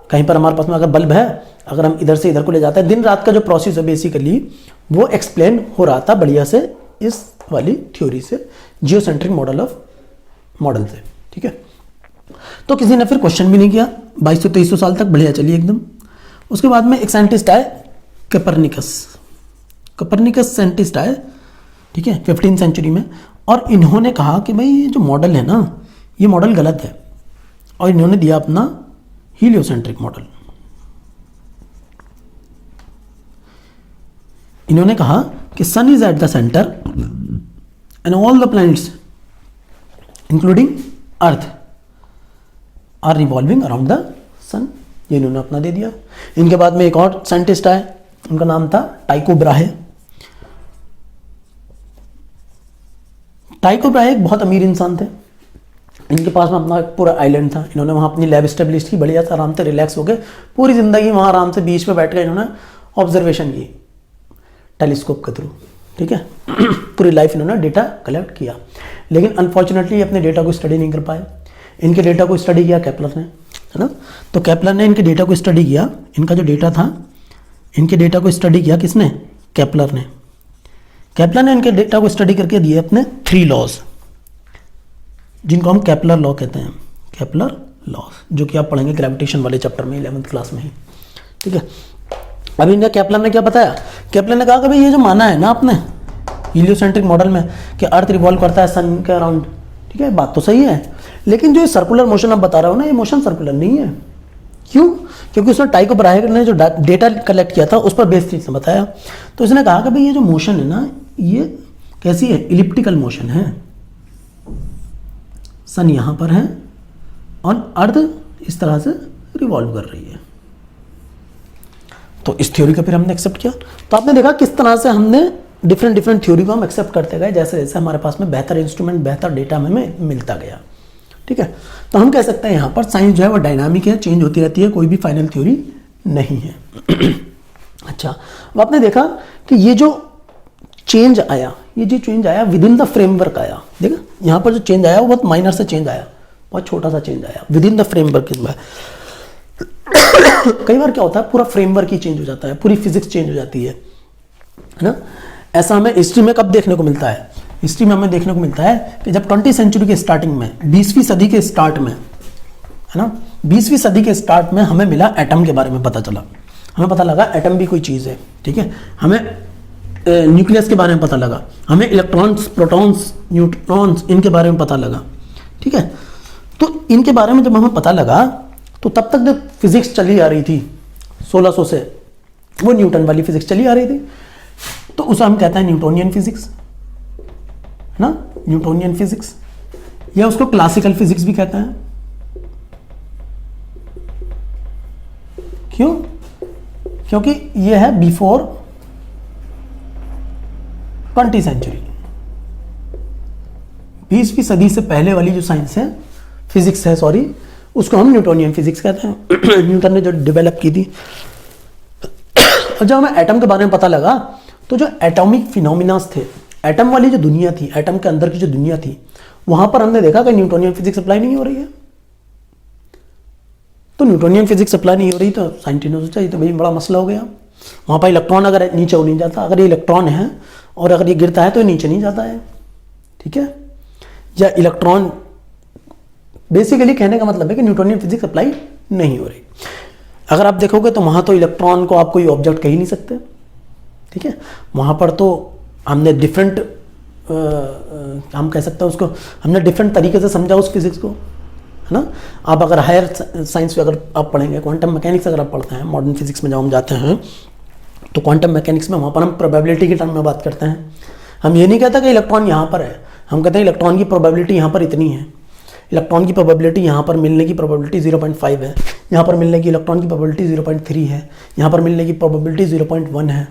कहीं पर हमारे पास में अगर बल्ब है, अगर हम इधर से इधर को ले जाते हैं, दिन रात का जो प्रोसेस है बेसिकली वो एक्सप्लेन हो रहा था बढ़िया से इस वाली थ्योरी से, जियोसेंट्रिक मॉडल से, ठीक है। तो किसी ने फिर क्वेश्चन भी नहीं किया, 2200-2300 साल तक बढ़िया चली एकदम। उसके बाद में एक साइंटिस्ट आए, कॉपरनिकस साइंटिस्ट आए, ठीक है, 15वीं सेंचुरी में, और इन्होंने कहा कि भाई ये जो मॉडल है ना, ये मॉडल गलत है, और इन्होंने दिया अपना हीलियोसेंट्रिक मॉडल। इन्होंने कहा कि sun is at the centre and all the planets including earth are revolving around the sun, ये इन्होंने अपना दे दिया। इनके बाद में एक और साइंटिस्ट आए, उनका नाम था टाइको ब्राहे। टाइको ब्राहे एक बहुत अमीर इंसान थे, इनके पास में अपना एक पूरा आइलैंड था, इन्होंने वहाँ अपनी लैब स्टेब्लिश की, बढ़िया से आराम से रिलैक्स हो गए, पूरी ज़िंदगी वहाँ आराम से बीच पे बैठ कर इन्होंने ऑब्जर्वेशन की टेलीस्कोप के थ्रू, ठीक है। पूरी लाइफ इन्होंने डेटा कलेक्ट किया, लेकिन अनफॉर्चुनेटली अपने डेटा को स्टडी नहीं कर पाए। इनके डेटा को स्टडी किया केपलर ने, है ना, तो केपलर ने इनके डेटा को स्टडी किया, इनका जो डेटा था, इनके डेटा को स्टडी किया किसने? केपलर ने। केपलर ने इनके डेटा को स्टडी करके दिए अपने 3 लॉज, जिनको हम केपलर लॉ कहते हैं, केपलर लॉज, जो कि आप पढ़ेंगे ग्रेविटेशन वाले चैप्टर में 11वीं क्लास में ही, ठीक है। अभी इनका केपलर ने क्या बताया? केपलर ने कहा कि भाई ये जो माना है ना आपने हीलियोसेंट्रिक मॉडल में कि अर्थ रिवॉल्व करता है सन के अराउंड, ठीक है, बात तो सही है, लेकिन जो ये सर्कुलर मोशन आप बता रहे हो ना, ये मोशन सर्कुलर नहीं है। क्यों? क्योंकि उसने टाइको ब्राहे ने जो डेटा कलेक्ट किया था उस पर बेस चीज से बताया। तो इसने कहा कि भाई ये जो मोशन है ना, ये कैसी है? इलिप्टिकल मोशन है। सन यहां पर है और अर्थ इस तरह से रिवॉल्व कर रही है। तो इस थ्योरी को फिर हमने एक्सेप्ट किया। तो आपने देखा किस तरह से हमने डिफरेंट थ्योरी को हम एक्सेप्ट करते गए, जैसे जैसे हमारे पास में बेहतर इंस्ट्रूमेंट, बेहतर डेटा हमें मिलता गया, ठीक है। तो हम कह सकते हैं यहाँ पर साइंस जो है वो डायनामिक है, चेंज होती रहती है, कोई भी फाइनल थ्योरी नहीं है। अच्छा, अब आपने देखा कि ये जो चेंज आया, ये जो चेंज आया विद इन द फ्रेमवर्क आया। देखा यहाँ पर जो चेंज आया वो बहुत माइनर सा चेंज आया, बहुत छोटा सा चेंज आया विद इन द फ्रेमवर्क। कई बार क्या होता है, पूरा फ्रेमवर्क ही चेंज हो जाता है, पूरी फिजिक्स चेंज हो जाती है ना। ऐसा हमें हिस्ट्री में कब देखने को मिलता है? हिस्ट्री में हमें देखने को मिलता है कि जब 20वीं सेंचुरी के स्टार्टिंग में, 20वीं सदी के स्टार्ट में, है ना, 20वीं सदी के स्टार्ट में हमें मिला एटम के बारे में पता चला। हमें पता लगा एटम भी कोई चीज़ है, ठीक है। हमें न्यूक्लियस के बारे में पता लगा, हमें इलेक्ट्रॉन्स, प्रोटॉन्स, न्यूट्रॉन्स, इनके बारे में पता लगा, ठीक है। तो इनके बारे में जब हमें पता लगा तो तब तक जो फिजिक्स चली आ रही थी 1600 से, वो न्यूटन वाली फिजिक्स चली आ रही थी, तो उसे हम कहते हैं न्यूटोनियन फिजिक्स, है ना, न्यूटोनियन फिजिक्स, या उसको क्लासिकल फिजिक्स भी कहते हैं। क्यों? क्योंकि ये है बिफोर 20वीं सेंचुरी, 20वीं सदी से पहले वाली जो साइंस है, फिजिक्स है, सॉरी, उसको हम न्यूटोनियन फिजिक्स कहते हैं। न्यूटन ने जो डेवलप की थी। और जब हमें एटम के बारे में पता लगा तो जो एटॉमिक फिनोमिनास थे, एटम वाली जो दुनिया थी, एटम के अंदर की जो दुनिया थी, वहां पर हमने देखा कि न्यूटोनियन फिजिक्स अप्लाई नहीं हो रही है। तो न्यूटोनियन फिजिक्स अप्लाई नहीं हो रही तो साइंटिस्ट ने सोचा ये तो भाई बड़ा मसला हो गया, वहाँ पर इलेक्ट्रॉन अगर नीचे हो नहीं जाता, अगर ये इलेक्ट्रॉन है और अगर ये गिरता है तो नीचे नहीं जाता है, ठीक है। या इलेक्ट्रॉन, बेसिकली कहने का मतलब है कि न्यूटोनियन फिजिक्स अप्लाई नहीं हो रही। अगर आप देखोगे तो वहाँ तो इलेक्ट्रॉन को आप कोई ऑब्जेक्ट कह ही नहीं सकते, ठीक है। वहाँ पर तो हमने डिफरेंट हम कह सकते हैं उसको, हमने डिफरेंट तरीके से समझा उस फिजिक्स को, है ना। आप अगर हायर साइंस में अगर आप पढ़ेंगे, क्वांटम मैकेनिक्स अगर आप पढ़ते हैं, मॉडर्न फिजिक्स में जब हम जाते हैं तो क्वांटम मैकेनिक्स में वहाँ पर हम प्रोबेबिलिटी के टर्म में बात करते हैं। हम ये नहीं कहते कि इलेक्ट्रॉन यहाँ पर है, हम कहते हैं इलेक्ट्रॉन की प्रोबेबिलिटी यहाँ पर इतनी है, इलेक्ट्रॉन की प्रोबेबिलिटी यहाँ पर मिलने की प्रोबेबिलिटी 0.5 है, यहाँ पर मिलने की इलेक्ट्रॉन की प्रोबेबिलिटी 0.3 है, यहाँ पर मिलने की प्रोबेबिलिटी 0.1 है,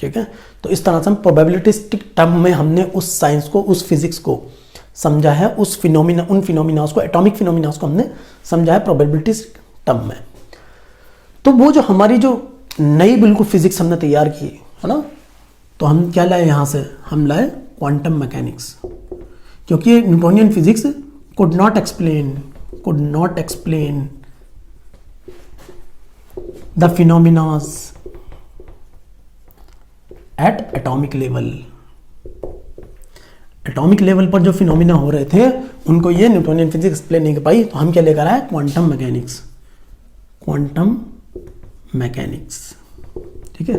ठीक है। तो इस तरह से हम प्रोबेबिलिटिस्टिक टर्म में हमने उस साइंस को, उस फिजिक्स को समझा है, उस फिनोमिना, उन फिनोमिनास को, एटॉमिक फिनोमिनास को हमने समझा है प्रोबेबिलिटिस्टिक टर्म में। तो वो जो हमारी जो नई बिल्कुल फिजिक्स हमने तैयार की है ना, तो हम क्या लाए यहाँ से, हम लाए क्वांटम मैकेनिक्स, क्योंकि Newtonian physics could not explain the phenomena at atomic level। Atomic level पर जो फिनोमिना हो रहे थे उनको ये न्यूटोनियन फिजिक्स एक्सप्लेन नहीं कर पाई, तो हम क्या लेकर आए, क्वांटम मैकेनिक्स, क्वांटम मैकेनिक्स, ठीक है।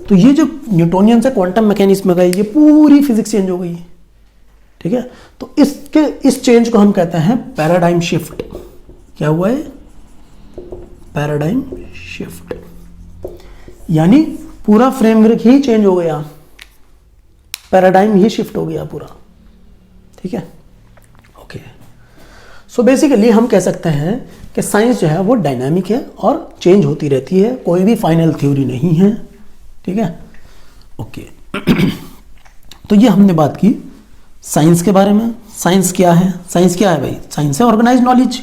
तो ये जो न्यूटोनियन से क्वांटम मैकेनिक्स में गई, ये पूरी फिजिक्स चेंज हो गई, ठीक है। तो इस चेंज को हम कहते हैं पैराडाइम शिफ्ट। क्या हुआ है, पैराडाइम शिफ्ट, यानी पूरा फ्रेमवर्क ही चेंज हो गया, पैराडाइम ही शिफ्ट हो गया पूरा, ठीक है। ओके, सो बेसिकली हम कह सकते हैं कि साइंस जो है वो डायनामिक है और चेंज होती रहती है, कोई भी फाइनल थ्योरी नहीं है, ठीक है। ओके तो ये हमने बात की साइंस के बारे में। साइंस क्या है, साइंस क्या है भाई, साइंस है ऑर्गेनाइज नॉलेज,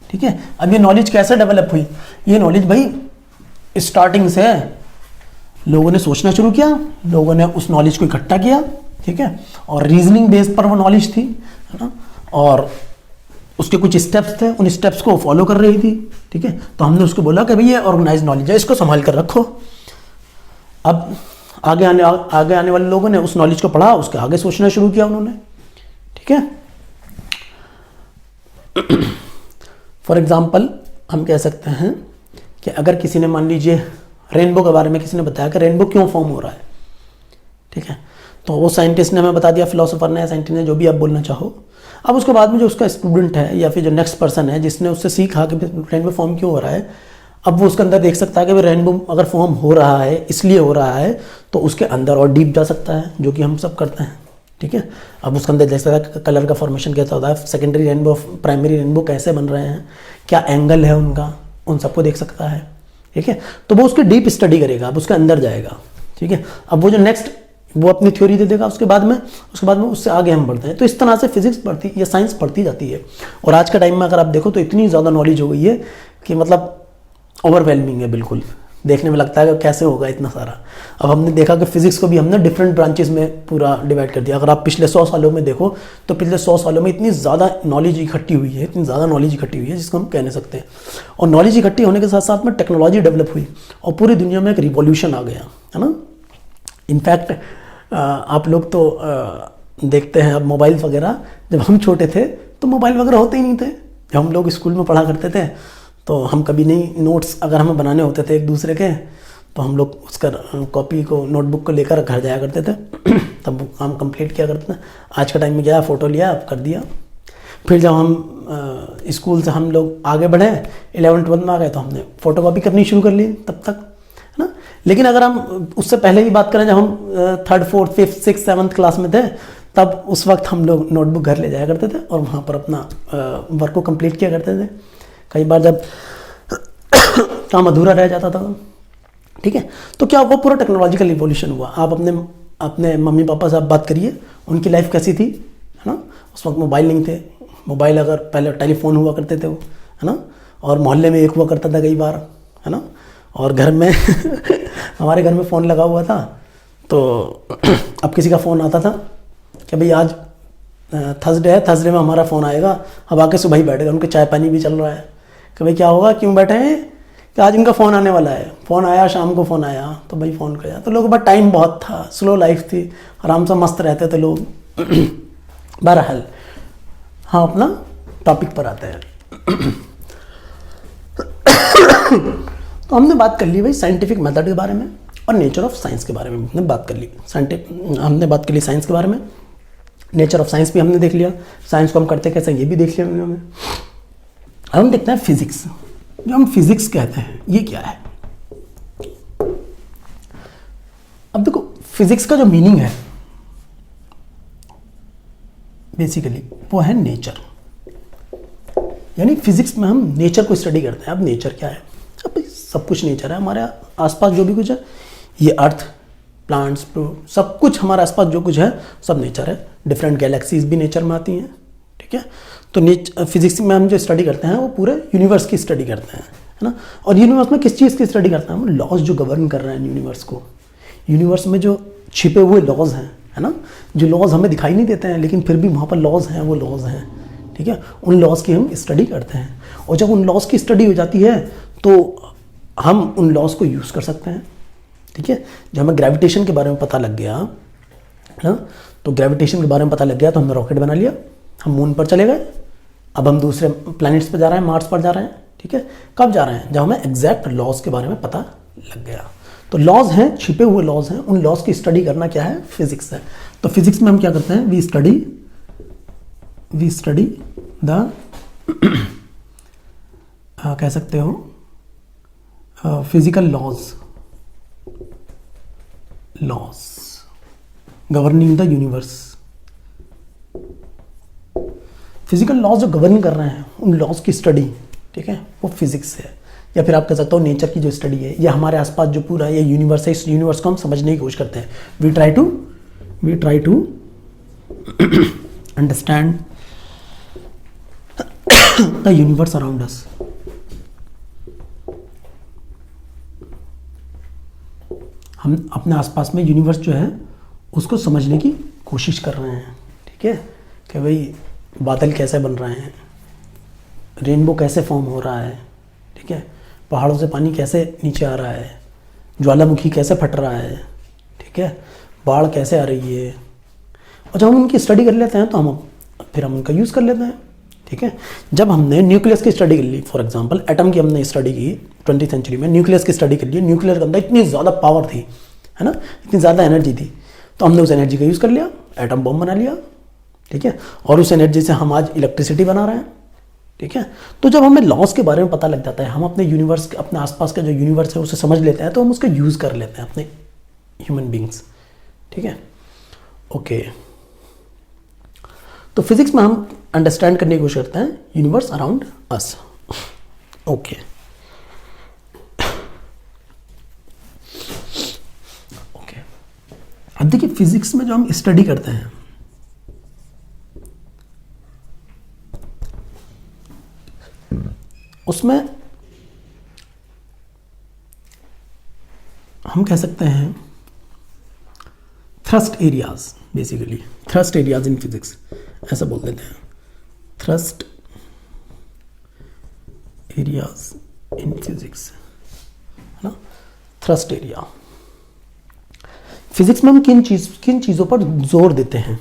ठीक है। अब ये नॉलेज कैसे डेवलप हुई, ये नॉलेज भाई स्टार्टिंग से लोगों ने सोचना शुरू किया, लोगों ने उस नॉलेज को इकट्ठा किया, ठीक है, और रीजनिंग बेस्ड पर वो नॉलेज थी, है ना, और उसके कुछ स्टेप्स थे, उन स्टेप्स को फॉलो कर रही थी, ठीक है। तो हमने उसको बोला कि भाई ये ऑर्गेनाइज नॉलेज है, इसको संभाल कर रखो। अब आगे आने वाले लोगों ने उस नॉलेज को पढ़ा, उसके आगे सोचना शुरू किया उन्होंने, ठीक है। फॉर एग्जाम्पल हम कह सकते हैं कि अगर किसी ने, मान लीजिए रेनबो के बारे में किसी ने बताया कि रेनबो क्यों फॉर्म हो रहा है, ठीक है, तो वो साइंटिस्ट ने हमें बता दिया, फिलोसोफर ने, साइंटिस्ट ने, जो भी आप बोलना चाहो। अब उसके बाद में जो उसका स्टूडेंट है या फिर जो नेक्स्ट पर्सन है जिसने उससे सीखा कि रेनबो फॉर्म क्यों हो रहा है, अब वो उसके अंदर देख सकता है कि रेनबो अगर फॉर्म हो रहा है इसलिए हो रहा है, तो उसके अंदर और डीप जा सकता है, जो कि हम सब करते हैं, ठीक है। अब उसके अंदर देख सकता है कलर का फॉर्मेशन कैसा होता है, सेकेंडरी रेनबो, प्राइमरी रेनबो कैसे बन रहे हैं, क्या एंगल है उनका, उन सबको देख सकता है, ठीक है। तो वो उसकी डीप स्टडी करेगा, अब उसके अंदर जाएगा, ठीक है। अब वो जो नेक्स्ट वो अपनी थ्योरी दे देगा, उसके बाद में उससे आगे हम बढ़ते हैं। तो इस तरह से फिजिक्स बढ़ती या साइंस बढ़ती जाती है। और आज के टाइम में अगर आप देखो तो इतनी ज़्यादा नॉलेज हो गई है कि मतलब ओवरवेलमिंग है, बिल्कुल देखने में लगता है कि कैसे होगा इतना सारा। अब हमने देखा कि फिजिक्स को भी हमने डिफरेंट ब्रांचेस में पूरा डिवाइड कर दिया। अगर आप पिछले 100 सालों में देखो तो पिछले 100 सालों में इतनी ज़्यादा नॉलेज इकट्ठी हुई है, इतनी ज़्यादा नॉलेज इकट्ठी हुई है जिसको हम कह नहीं सकते। और नॉलेज इकट्ठी होने के साथ साथ में टेक्नोलॉजी डेवलप हुई और पूरी दुनिया में एक रिवॉल्यूशन आ गया, है ना। इनफैक्ट आप लोग तो देखते हैं अब मोबाइल वगैरह, जब हम छोटे थे तो मोबाइल वगैरह होते ही नहीं थे। जब हम लोग स्कूल में पढ़ा करते थे तो हम कभी नहीं, नोट्स अगर हमें बनाने होते थे एक दूसरे के, तो हम लोग उसका कॉपी को, नोटबुक को लेकर घर जाया करते थे तब वो काम कंप्लीट किया करते थे। आज के टाइम में गया, फ़ोटो लिया, कर दिया। फिर जब हम स्कूल से हम लोग आगे बढ़े, 11th-12th में आ गए, तो हमने फ़ोटो कॉपी करनी शुरू कर ली तब तक, है ना। लेकिन अगर हम उससे पहले की बात करें, जब हम 3rd, 4th, 5th, 6th, 7th class में थे, तब उस वक्त हम लोग नोटबुक घर ले जाया करते थे और वहाँ पर अपना वर्क को कंप्लीट किया करते थे। कई बार जब काम अधूरा रह जाता था, ठीक है। तो क्या हुआ, पूरा टेक्नोलॉजिकल रिवॉल्यूशन हुआ। आप अपने मम्मी पापा से आप बात करिए, उनकी लाइफ कैसी थी, है ना। उस वक्त मोबाइल नहीं थे, मोबाइल अगर पहले टेलीफोन हुआ करते थे वो, है ना, और मोहल्ले में एक हुआ करता था कई बार, है ना। और घर में हमारे घर में फ़ोन लगा हुआ था, तो अब किसी का फ़ोन आता था कि भाई आज थर्सडे है, थर्सडे में हमारा फ़ोन आएगा, अब आके सुबह ही बैठेगा, उनके चाय पानी भी चल रहा है, कि भाई क्या होगा, क्यों बैठे हैं, कि आज इनका फ़ोन आने वाला है, फ़ोन आया, शाम को फ़ोन आया तो भाई फ़ोन किया। तो लोगों के पास टाइम बहुत था, स्लो लाइफ थी, आराम से मस्त रहते थे लोग। बहरहाल हाँ, अपना टॉपिक पर आते हैं। तो हमने बात कर ली भाई साइंटिफिक मेथड के बारे में और नेचर ऑफ साइंस के बारे में हमने बात कर ली। हमने बात कर ली साइंस के बारे में, नेचर ऑफ साइंस भी हमने देख लिया, साइंस को हम करते कैसे ये भी देख लिया हमने। अब हम देखते हैं फिजिक्स। जो हम फिजिक्स कहते हैं ये क्या है। अब देखो फिजिक्स का जो मीनिंग है बेसिकली वो है नेचर, यानी फिजिक्स में हम नेचर को स्टडी करते हैं। अब नेचर क्या है, अब सब कुछ नेचर है, हमारे आसपास जो भी कुछ है, ये अर्थ, प्लांट्स, सब कुछ हमारे आसपास जो कुछ है सब नेचर है। डिफरेंट गैलेक्सीज भी नेचर में आती हैं, ठीक है। तो फिजिक्स में हम जो स्टडी करते हैं वो पूरे यूनिवर्स की स्टडी करते हैं, है ना। और यूनिवर्स में किस चीज़ की स्टडी करते हैं हम, लॉज जो गवर्न कर रहे हैं यूनिवर्स को, यूनिवर्स में जो छिपे हुए लॉज हैं, है ना, जो लॉज हमें दिखाई नहीं देते हैं लेकिन फिर भी वहाँ पर लॉज हैं, वो लॉज हैं, ठीक है। उन लॉज की हम स्टडी करते हैं और जब उन लॉज की स्टडी हो जाती है तो हम उन लॉज को यूज़ कर सकते हैं, ठीक है। जब हमें ग्रेविटेशन के बारे में पता लग गया, है ना, तो ग्रेविटेशन के बारे में पता लग गया तो हमने रॉकेट बना लिया, हम मून पर चले गए। अब हम दूसरे प्लैनेट्स पर जा रहे हैं, मार्स पर जा रहे हैं, ठीक है। कब जा रहे हैं, जब हमें एग्जैक्ट लॉज के बारे में पता लग गया। तो लॉज हैं, छिपे हुए लॉज हैं, उन लॉज की स्टडी करना क्या है, फिजिक्स है। तो फिजिक्स में हम क्या करते हैं, वी स्टडी द कह सकते हो physical laws governing the universe. Physical laws जो गवर्न कर रहे हैं उन लॉज की स्टडी, ठीक है, वो फिजिक्स है। या फिर आप कह सकते हो नेचर की जो स्टडी है, या हमारे आसपास जो पूरा ये यूनिवर्स है, इस यूनिवर्स को हम समझने की कोशिश करते हैं। We try to understand the universe around us. हम अपने आसपास में यूनिवर्स जो है उसको समझने की कोशिश कर रहे हैं, ठीक है, कि भाई बादल कैसे बन रहे हैं, रेनबो कैसे फॉर्म हो रहा है, ठीक है, पहाड़ों से पानी कैसे नीचे आ रहा है, ज्वालामुखी कैसे फट रहा है, ठीक है, बाढ़ कैसे आ रही है। और जब हम उनकी स्टडी कर लेते हैं तो फिर हम उनका यूज़ कर लेते हैं, ठीक है। जब हमने न्यूक्लियस की स्टडी कर ली, फॉर एग्जांपल एटम की हमने स्टडी की 20वीं सेंचुरी में, न्यूक्लियस की स्टडी कर ली, न्यूक्लियस के अंदर इतनी ज़्यादा पावर थी, है ना, इतनी ज़्यादा एनर्जी थी, तो हमने उस एनर्जी का यूज़ कर लिया, एटम बम बना लिया, ठीक है, और उस एनर्जी से हम आज इलेक्ट्रिसिटी बना रहे हैं, ठीक है। तो जब हमें लॉस के बारे में पता लग जाता है, हम अपने यूनिवर्स, अपने आसपास का जो यूनिवर्स है उसे समझ लेते हैं, तो हम उसका यूज़ कर लेते हैं अपने ह्यूमन बींग्स, ठीक है, ओके। तो फिजिक्स में हम अंडरस्टैंड करने की कोशिश करते हैं यूनिवर्स अराउंड अस, ओके। ओके, अब देखिए फिजिक्स में जो हम स्टडी करते हैं उसमें हम कह सकते हैं thrust areas, basically thrust areas in physics ऐसा बोल देते हैं, थ्रस्ट एरियाज इन फिजिक्स, है ना, थ्रस्ट एरिया। फिजिक्स में हम किन चीज़ों पर जोर देते हैं,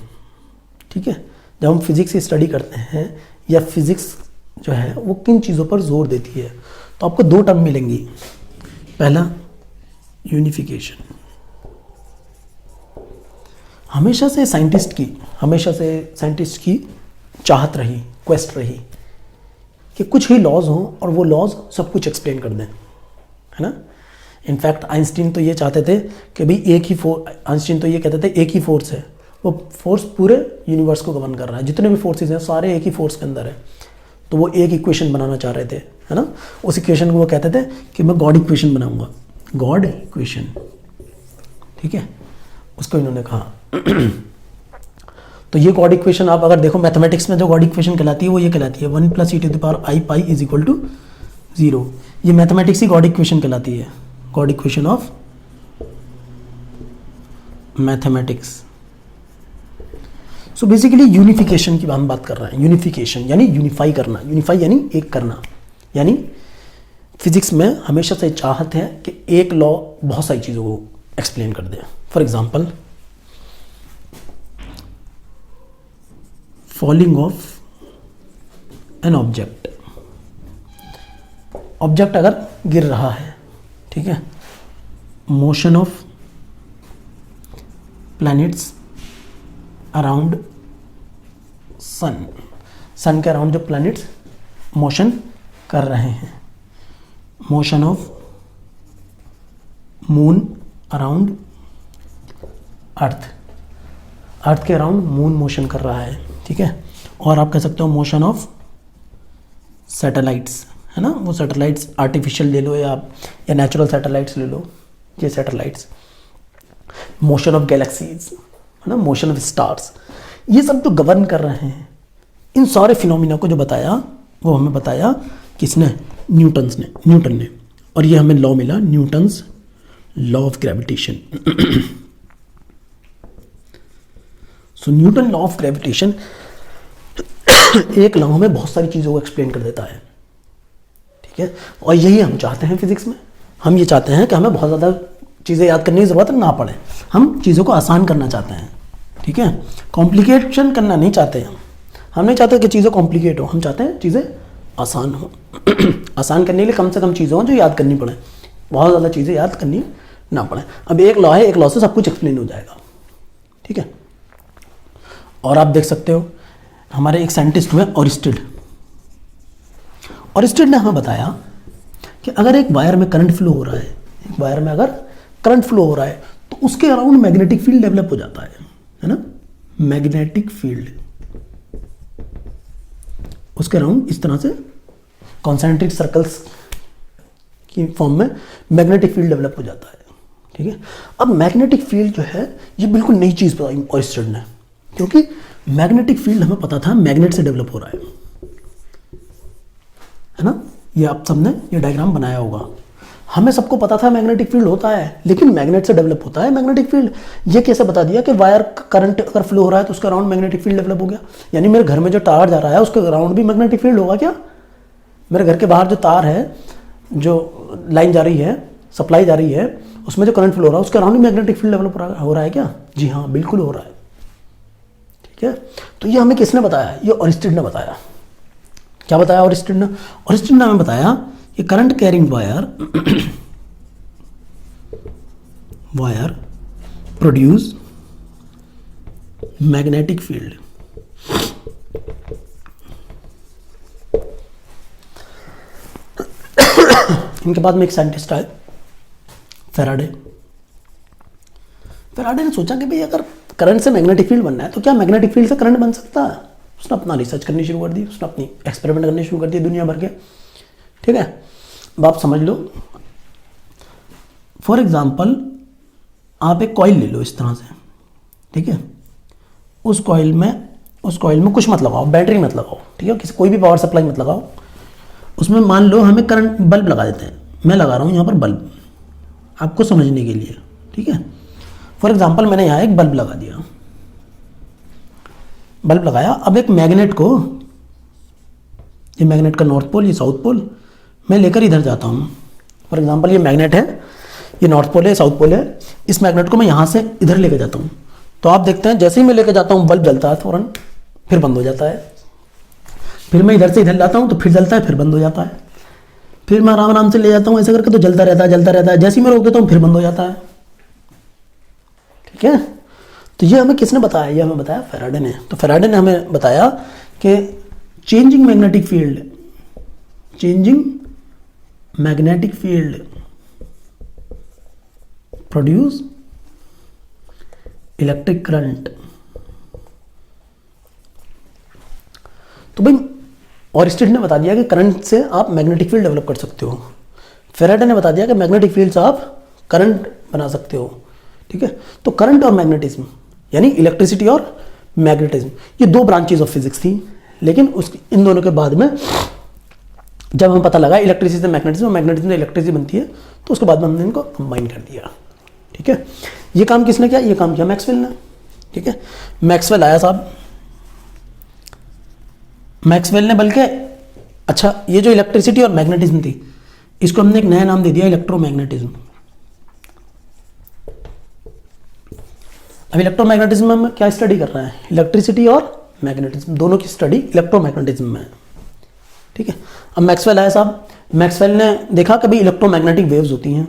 ठीक है। जब हम फिजिक्स की स्टडी करते हैं या फिजिक्स जो है वो किन चीज़ों पर जोर देती है, तो आपको दो टर्म मिलेंगी। पहला यूनिफिकेशन, हमेशा से साइंटिस्ट की चाहत रही, क्वेस्ट रही कि कुछ ही लॉज हों और वो लॉज सब कुछ एक्सप्लेन कर दें, है ना। इनफैक्ट आइंस्टीन तो ये चाहते थे कि भाई आइंस्टीन तो ये कहते थे एक ही फोर्स है, वो फोर्स पूरे यूनिवर्स को गवर्न कर रहा है, जितने भी फोर्सेज हैं सारे एक ही फोर्स के अंदर है। तो वो एक इक्वेशन बनाना चाह रहे थे, है ना। उस इक्वेशन को वो कहते थे कि मैं गॉड इक्वेशन बनाऊंगा, गॉड इक्वेशन, ठीक है, उसको इन्होंने कहा। तो ये गॉड इक्वेशन आप अगर देखो मैथमेटिक्स में जो गॉड इक्वेशन कहलाती है वो ये कहलाती है 1 + e⁻i pi is equal to 0। ये मैथमेटिक्स की गॉड इक्वेशन कहलाती है, God equation of mathematics. So basically unification की हम बात कर रहे हैं। यूनिफिकेशन यानी यूनिफाई करना, यूनिफाई यानी एक करना, यानी फिजिक्स में हमेशा से चाहत है कि एक लॉ बहुत सारी चीज़ों को एक्सप्लेन कर दे। For example, falling of an object, object अगर गिर रहा है, ठीक है, motion of planets around sun, sun के अराउंड जो प्लैनेट्स मोशन कर रहे हैं, motion of moon around earth, earth के अराउंड मून मोशन कर रहा है, ठीक है। और आप कह सकते हो मोशन ऑफ सैटेलाइट्स, है ना, वो सैटेलाइट्स आर्टिफिशियल ले लो या नेचुरल सैटेलाइट्स ले लो, ये सैटेलाइट्स, मोशन ऑफ गैलेक्सीज, है ना, मोशन ऑफ स्टार्स, ये सब जो गवर्न कर रहे हैं, इन सारे फिनोमिना को जो बताया वो हमें बताया किसने, न्यूटन ने। और ये हमें लॉ मिला, Newton's law of gravitation. So Newton law of gravitation एक लॉ में बहुत सारी चीज़ों को एक्सप्लेन कर देता है, ठीक है। और यही हम चाहते हैं फिजिक्स में, हम ये चाहते हैं कि हमें बहुत ज़्यादा चीज़ें याद करने की ज़रूरत ना पड़े, हम चीज़ों को आसान करना चाहते हैं, ठीक है। कॉम्प्लिकेशन करना नहीं चाहते हम नहीं चाहते कि चीज़ें कॉम्प्लिकेट हो, हम चाहते हैं चीज़ें आसान हो। आसान करने के लिए कम से कम चीज़ें हों जो याद करनी पड़े, बहुत ज़्यादा चीज़ें याद करनी ना पड़े। अब एक लॉ है, एक लॉ से सब कुछ एक्सप्लेन हो जाएगा, ठीक है। और आप देख सकते हो हमारे एक साइंटिस्ट हुए ऑरिस्टिड, ऑरिस्टिड ने हमें बताया कि अगर एक वायर में करंट फ्लो हो रहा है, एक वायर में अगर करंट फ्लो हो रहा है तो उसके अराउंड मैग्नेटिक फील्ड डेवलप हो जाता है ना, मैग्नेटिक फील्ड, उसके अराउंड इस तरह से कॉन्सेंट्रिक सर्कल्स की फॉर्म में मैग्नेटिक फील्ड डेवलप हो जाता है, ठीक है। अब मैग्नेटिक फील्ड जो है ये बिल्कुल नई चीज़ बताई ऑरिस्टिड ने, क्योंकि मैग्नेटिक फील्ड हमें पता था मैग्नेट से डेवलप हो रहा है ना, ये आप सबने ये डायग्राम बनाया होगा। हमें सबको पता था मैग्नेटिक फील्ड होता है, लेकिन मैग्नेट से डेवलप होता है मैग्नेटिक फील्ड। ये कैसे बता दिया कि वायर करंट अगर फ्लो हो रहा है तो उसके अराउंड मैग्नेटिक फील्ड डेवलप हो गया, यानी मेरे घर में जो तार जा रहा है उसके अराउंड भी मैग्नेटिक फील्ड होगा क्या? मेरे घर के बाहर जो तार है, जो लाइन जा रही है, सप्लाई जा रही है, उसमें जो करंट फ्लो हो रहा है उसके अराउंड भी मैग्नेटिक फील्ड डेवलप हो रहा है क्या? जी हाँ, बिल्कुल हो रहा है, ठीक है। तो ये हमें किसने बताया? ये ऑरिस्टिड ने बताया। क्या बताया ऑरिस्टिड ने? ऑरिस्टिड ने हमें बताया कि current carrying wire produce magnetic field. इनके बाद में एक साइंटिस्ट आए, फेराडे। फेराडे ने सोचा कि भाई अगर करंट से मैग्नेटिक फील्ड बनना है तो क्या मैग्नेटिक फील्ड से करंट बन सकता है? उसने अपना रिसर्च करनी शुरू कर दी, उसने अपनी एक्सपेरिमेंट करनी शुरू कर दिए दुनिया भर के, ठीक है। अब आप समझ लो, फॉर एग्जाम्पल आप एक कॉइल ले लो इस तरह से, ठीक है। उस कॉइल में कुछ मत लगाओ, बैटरी मत लगाओ, ठीक है, किसी कोई भी पावर सप्लाई मत लगाओ। उसमें मान लो हमें करंट बल्ब लगा देते हैं, मैं लगा रहा हूँ यहाँ पर बल्ब आपको समझने के लिए, ठीक है। फॉर एग्जाम्पल मैंने यहाँ एक बल्ब लगा दिया, बल्ब लगाया। अब एक मैग्नेट को, ये मैग्नेट का नॉर्थ पोल, ये साउथ पोल, मैं लेकर इधर जाता हूँ। फॉर एग्जाम्पल ये मैग्नेट है, ये नॉर्थ पोल है, साउथ पोल है, इस मैग्नेट को मैं यहाँ से इधर लेकर जाता हूँ। तो आप देखते हैं जैसे ही मैं लेकर जाता हूँ बल्ब जलता है फ़ौरन, फिर बंद हो जाता है। फिर मैं इधर से इधर लाता हूँ तो फिर जलता है, फिर बंद हो जाता है। फिर मैं आराम आराम से ले जाता हूँ ऐसे करके तो जलता रहता है। जैसे ही मैं रोक देता हूँ फिर बंद हो जाता है, ठीक है। तो ये हमें किसने बताया? ये हमें बताया फेराडे ने। तो फेराडे ने हमें बताया कि changing magnetic field produce electric current. तो भाई ऑरिस्टिड ने बता दिया कि करंट से आप मैग्नेटिक फील्ड डेवलप कर सकते हो। फेराडे ने बता दिया कि मैग्नेटिक फील्ड से आप करंट बना सकते हो, ठीक है। तो करंट और मैग्नेटिज्म यानी इलेक्ट्रिसिटी और मैग्नेटिज्म, ये दो ब्रांचेज ऑफ फिजिक्स थी। लेकिन इन दोनों के बाद में जब हमें पता लगा इलेक्ट्रिसिटी से मैग्नेटिज्म और मैग्नेटिज्म से इलेक्ट्रिसिटी बनती है, तो उसके बाद में हमने इनको कंबाइन कर दिया, ठीक है। ये काम किसने किया? ये काम किया मैक्सवेल ने, ठीक है। मैक्सवेल आया साहब, मैक्सवेल ने बल्कि अच्छा, ये जो इलेक्ट्रिसिटी और मैग्नेटिज्म थी, इसको हमने एक नया नाम दे दिया, इलेक्ट्रोमैग्नेटिज्म। अब इलेक्ट्रोमैग्नेटिज्म में हम क्या स्टडी कर रहे हैं? इलेक्ट्रिसिटी और मैग्नेटिज्म दोनों की स्टडी इलेक्ट्रोमैग्नेटिज्म में है। ठीक है, अब मैक्सवेल आया साहब, मैक्सवेल ने देखा कभी इलेक्ट्रोमैग्नेटिक वेव्स होती हैं।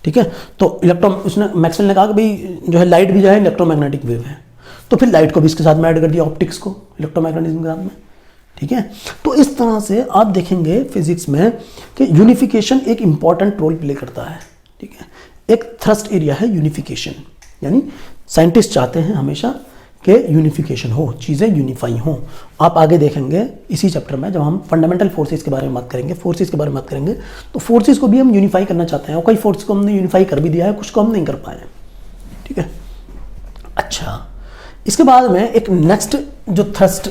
ठीक है, तो उसने मैक्सवेल ने कहा कि भाई जो है लाइट भी जो है इलेक्ट्रोमैग्नेटिक वेव है, तो फिर लाइट को भी इसके साथ में ऐड कर दिया, ऑप्टिक्स को इलेक्ट्रोमैग्नेटिज्म के साथ में। ठीक है, तो इस तरह से आप देखेंगे फिजिक्स में कि यूनिफिकेशन एक इंपॉर्टेंट रोल प्ले करता है। ठीक है, एक थ्रस्ट एरिया है यूनिफिकेशन, यानी साइंटिस्ट चाहते हैं हमेशा कि यूनिफिकेशन हो, चीज़ें यूनिफाई हों। आप आगे देखेंगे इसी चैप्टर में जब हम फंडामेंटल फोर्सेस के बारे में बात करेंगे, फोर्सेस के बारे में बात करेंगे, तो फोर्सेस को भी हम यूनिफाई करना चाहते हैं, और कई फोर्स को हमने यूनिफाई कर भी दिया है, कुछ को हम नहीं कर पाए। ठीक है, अच्छा, इसके बाद में एक नेक्स्ट जो थ्रस्ट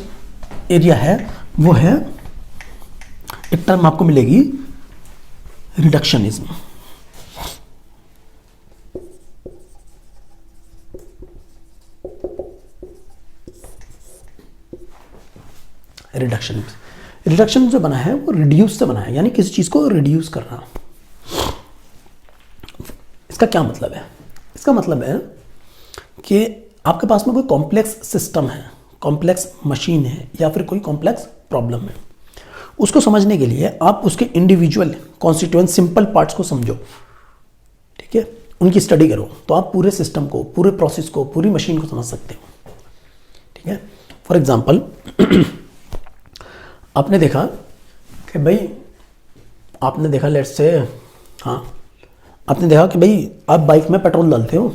एरिया है वो है, एक टर्म आपको मिलेगी रिडक्शनिज्म। रिडक्शन जो बना है वो रिड्यूस से बना है, यानी किसी चीज को रिड्यूस करना। इसका क्या मतलब है? इसका मतलब है कि आपके पास में कोई कॉम्प्लेक्स सिस्टम है, कॉम्प्लेक्स मशीन है, या फिर कोई कॉम्प्लेक्स प्रॉब्लम है, उसको समझने के लिए आप उसके इंडिविजुअल कॉन्स्टिट्यूएंट सिंपल पार्ट्स को समझो। ठीक है, उनकी स्टडी करो, तो आप पूरे सिस्टम को, पूरे प्रोसेस को, पूरी मशीन को समझ सकते हो। ठीक है, फॉर एग्जाम्पल आपने देखा कि भाई, आपने देखा लेट्स से, हाँ, आपने देखा कि भाई आप बाइक में पेट्रोल डालते हो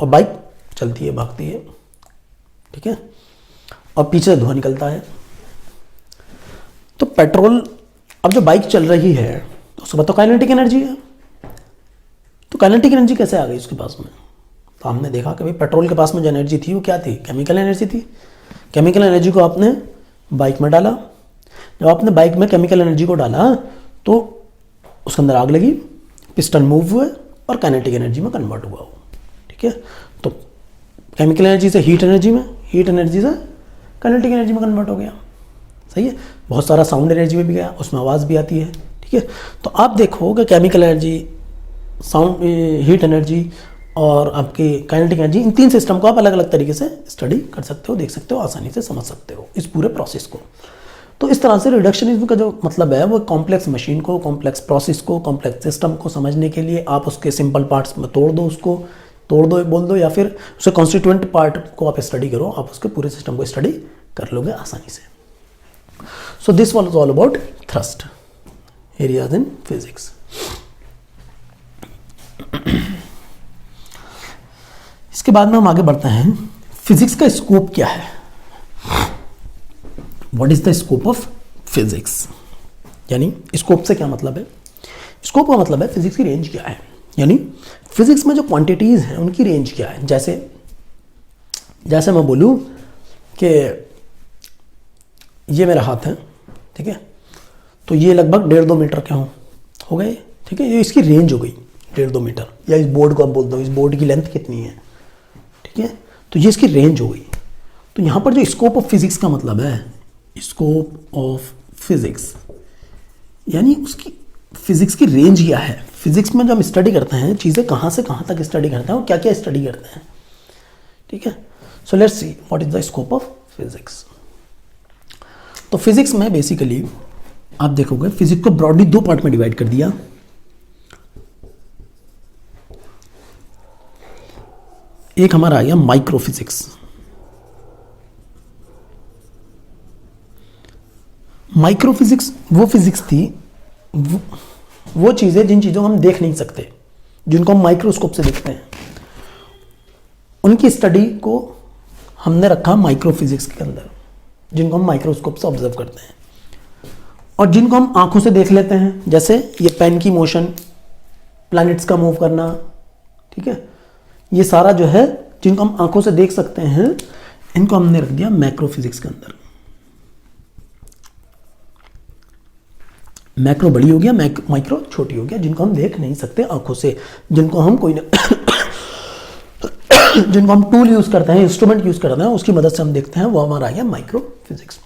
और बाइक चलती है, भागती है। ठीक है, और पीछे से धुआं निकलता है। तो पेट्रोल, अब जो बाइक चल रही है उसमें तो काइनेटिक एनर्जी है, तो काइनेटिक एनर्जी कैसे आ गई उसके पास में? तो हमने देखा कि भाई पेट्रोल के पास में जो एनर्जी थी वो क्या थी? केमिकल एनर्जी थी। केमिकल एनर्जी को आपने बाइक में डाला, जब आपने बाइक में केमिकल एनर्जी को डाला तो उसके अंदर आग लगी, पिस्टन मूव हुए और काइनेटिक एनर्जी में कन्वर्ट हुआ। ठीक है, तो केमिकल एनर्जी से हीट एनर्जी में, हीट एनर्जी से काइनेटिक एनर्जी में कन्वर्ट हो गया। सही है, बहुत सारा साउंड एनर्जी में भी गया, उसमें आवाज़ भी आती है। ठीक है, तो आप देखो कि chemical energy, sound, heat energy और आपकी काइनेटिक एनर्जी, इन तीन सिस्टम को आप अलग अलग तरीके से स्टडी कर सकते हो, देख सकते हो, आसानी से समझ सकते हो इस पूरे प्रोसेस को। तो इस तरह से रिडक्शनिज्म का जो मतलब है वो कॉम्प्लेक्स मशीन को, कॉम्प्लेक्स प्रोसेस को, कॉम्प्लेक्स सिस्टम को समझने के लिए आप उसके सिंपल पार्ट्स में तोड़ दो, उसको तोड़ दो बोल दो, या फिर उसके कॉन्स्टिट्यूएंट पार्ट को आप स्टडी करो, आप उसके पूरे सिस्टम को स्टडी कर लोगे आसानी से। So this was all about thrust areas in physics. इसके बाद में हम आगे बढ़ते हैं, फिजिक्स का स्कोप क्या है? What is the scope of physics? यानी स्कोप से क्या मतलब है? स्कोप का मतलब है फिजिक्स की रेंज क्या है, यानी फिजिक्स में जो क्वांटिटीज हैं उनकी रेंज क्या है। जैसे मैं बोलूं कि ये मेरा हाथ है, ठीक है, तो ये लगभग 1.5-2 मीटर के हो गए। ठीक है, ये इसकी रेंज हो गई 1.5-2 मीटर, या इस बोर्ड को आप बोल दो इस बोर्ड की लेंथ कितनी है। ठीक है, तो ये इसकी रेंज हो गई। तो यहां पर जो स्कोप ऑफ फिजिक्स का मतलब है, स्कोप ऑफ फिजिक्स यानी उसकी फिजिक्स की रेंज क्या है। फिजिक्स में जब हम स्टडी करते हैं चीज़ें कहाँ से कहाँ तक स्टडी करते हैं और क्या क्या स्टडी करते हैं। ठीक है, so let's see what is the scope of physics. तो फिजिक्स में बेसिकली आप देखोगे फिजिक्स को ब्रॉडली 2 पार्ट में डिवाइड कर दिया। एक हमारा आ गया माइक्रो फिजिक्स। माइक्रो फिजिक्स वो फिजिक्स थी, वो चीज़ें जिन चीज़ों को हम देख नहीं सकते, जिनको हम माइक्रोस्कोप से देखते हैं, उनकी स्टडी को हमने रखा माइक्रो फिजिक्स के अंदर, जिनको हम माइक्रोस्कोप से ऑब्जर्व करते हैं। और जिनको हम आंखों से देख लेते हैं, जैसे ये पेन की मोशन, प्लैनेट्स का मूव करना, ठीक है, ये सारा जो है जिनको हम आंखों से देख सकते हैं, इनको हमने रख दिया मैक्रो फिजिक्स के अंदर। मैक्रो बड़ी हो गया, माइक्रो छोटी हो गया, जिनको हम देख नहीं सकते आंखों से, जिनको हम जिनको हम टूल यूज करते हैं, इंस्ट्रूमेंट यूज करते हैं, उसकी मदद से हम देखते हैं, वो हमारा आ गया माइक्रो फिजिक्स।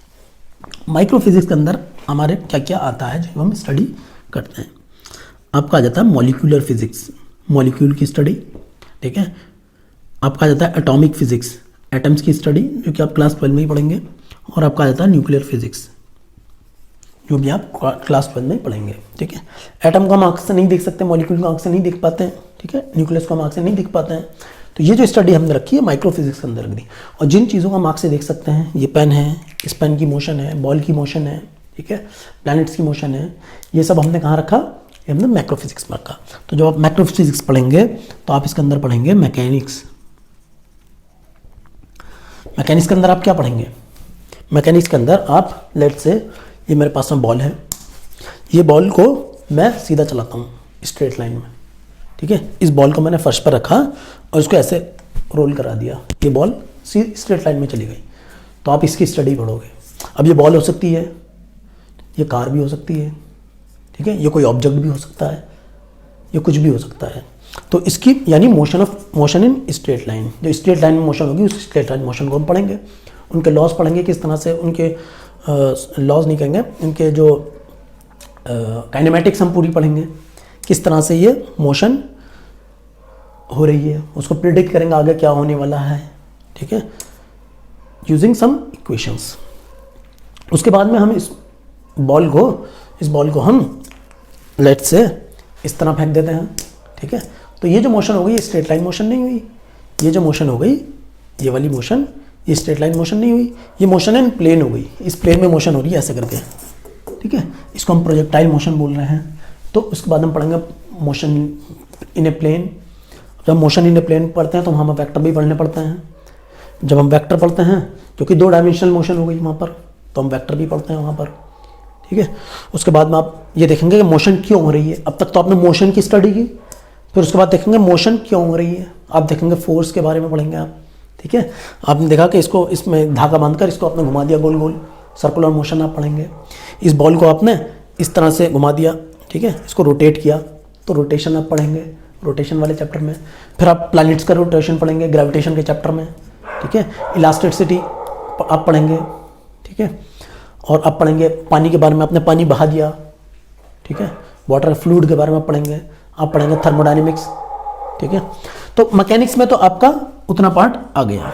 माइक्रो फिजिक्स के अंदर हमारे क्या क्या आता है जब हम स्टडी करते हैं। आपका आ जाता है मॉलिक्यूलर फिजिक्स, मॉलिक्यूल की स्टडी, ठीक है। आपका आ जाता है एटॉमिक फिजिक्स, एटम्स की स्टडी, जो कि आप क्लास 12 में ही पढ़ेंगे। और आपका आ जाता है न्यूक्लियर फिजिक्स, जो भी आप क्लास 12 में ही पढ़ेंगे, ठीक है। एटम को हम आँख से नहीं देख सकते, मॉलिक्यूल को आँख से नहीं देख पाते हैं, ठीक है। न्यूक्लियस को हम आँख से नहीं देख पाते हैं। तो ये जो स्टडी हमने रखी है माइक्रो फिजिक्स के अंदर रख दी। और जिन चीज़ों को हम आँख से देख सकते हैं, ये पेन है, इस पेन की मोशन है, बॉल की मोशन है, ठीक है, प्लैनेट्स की मोशन है, ये सब हमने कहाँ रखा, ये हमने मैक्रो फिजिक्स में रखा। तो जब आप मैक्रो फिजिक्स पढ़ेंगे तो आप इसके अंदर पढ़ेंगे मैकेनिक्स। मैकेनिक्स के अंदर आप क्या पढ़ेंगे, मैकेनिक्स के अंदर आप लेट से ये मेरे पास में बॉल है, ये बॉल को मैं सीधा चलाता हूँ स्ट्रेट लाइन में, ठीक है। इस बॉल को मैंने फर्श पर रखा और इसको ऐसे रोल करा दिया, ये बॉल स्ट्रेट लाइन में चली गई। तो आप इसकी स्टडी पढ़ोगे। अब ये बॉल हो सकती है, ये कार भी हो सकती है, ठीक है, ये कोई ऑब्जेक्ट भी हो सकता है, ये कुछ भी हो सकता है। तो इसकी यानी मोशन इन स्ट्रेट लाइन, जो स्ट्रेट लाइन में मोशन होगी उस स्ट्रेट लाइन मोशन को हम पढ़ेंगे। उनके लॉज पढ़ेंगे, किस तरह से उनके लॉज नहीं कहेंगे, उनके जो काइनेमेटिक्स हम पूरी पढ़ेंगे, किस तरह से ये मोशन हो रही है, उसको प्रिडिक्ट करेंगे आगे क्या होने वाला है, ठीक है, यूजिंग सम इक्वेशंस। उसके बाद में हम इस बॉल को हम लेट से इस तरह फेंक देते हैं, ठीक है। तो ये जो मोशन हो गई ये स्ट्रेट लाइन मोशन नहीं हुई, ये जो मोशन हो गई ये वाली मोशन, ये स्ट्रेट लाइन मोशन नहीं हुई, ये मोशन इन प्लेन हो गई, इस प्लेन में मोशन हो रही है ऐसे करके, ठीक है। इसको हम प्रोजेक्टाइल मोशन बोल रहे हैं। तो उसके बाद हम पढ़ेंगे मोशन इन ए प्लेन। जब मोशन इन ए प्लेन पढ़ते हैं तो हम वेक्टर भी पढ़ने पड़ते हैं। जब हम वेक्टर पढ़ते हैं, क्योंकि 2 डायमेंशनल मोशन हो गई वहाँ पर, तो हम वेक्टर भी पढ़ते हैं वहाँ पर, ठीक है। उसके बाद में आप ये देखेंगे कि मोशन क्यों हो रही है। अब तक तो आपने मोशन की स्टडी की, फिर उसके बाद देखेंगे मोशन क्यों हो रही है, आप देखेंगे फोर्स के बारे में पढ़ेंगे आप, ठीक है। आपने देखा कि इसको इसमें धागा बांधकर इसको आपने घुमा दिया गोल गोल, सर्कुलर मोशन आप पढ़ेंगे। इस बॉल को आपने इस तरह से घुमा दिया, ठीक है, इसको रोटेट किया, तो रोटेशन आप पढ़ेंगे रोटेशन वाले चैप्टर में। फिर आप प्लैनेट्स का रोटेशन पढ़ेंगे ग्रेविटेशन के चैप्टर में, ठीक है। इलास्टिसिटी आप पढ़ेंगे, ठीक है। और आप पढ़ेंगे पानी के बारे में, आपने पानी बहा दिया, ठीक है, वाटर फ्लूइड के बारे में पढ़ेंगे। आप पढ़ेंगे थर्मोडायनेमिक्स, ठीक है। तो मैकेनिक्स में तो आपका उतना पार्ट आ गया,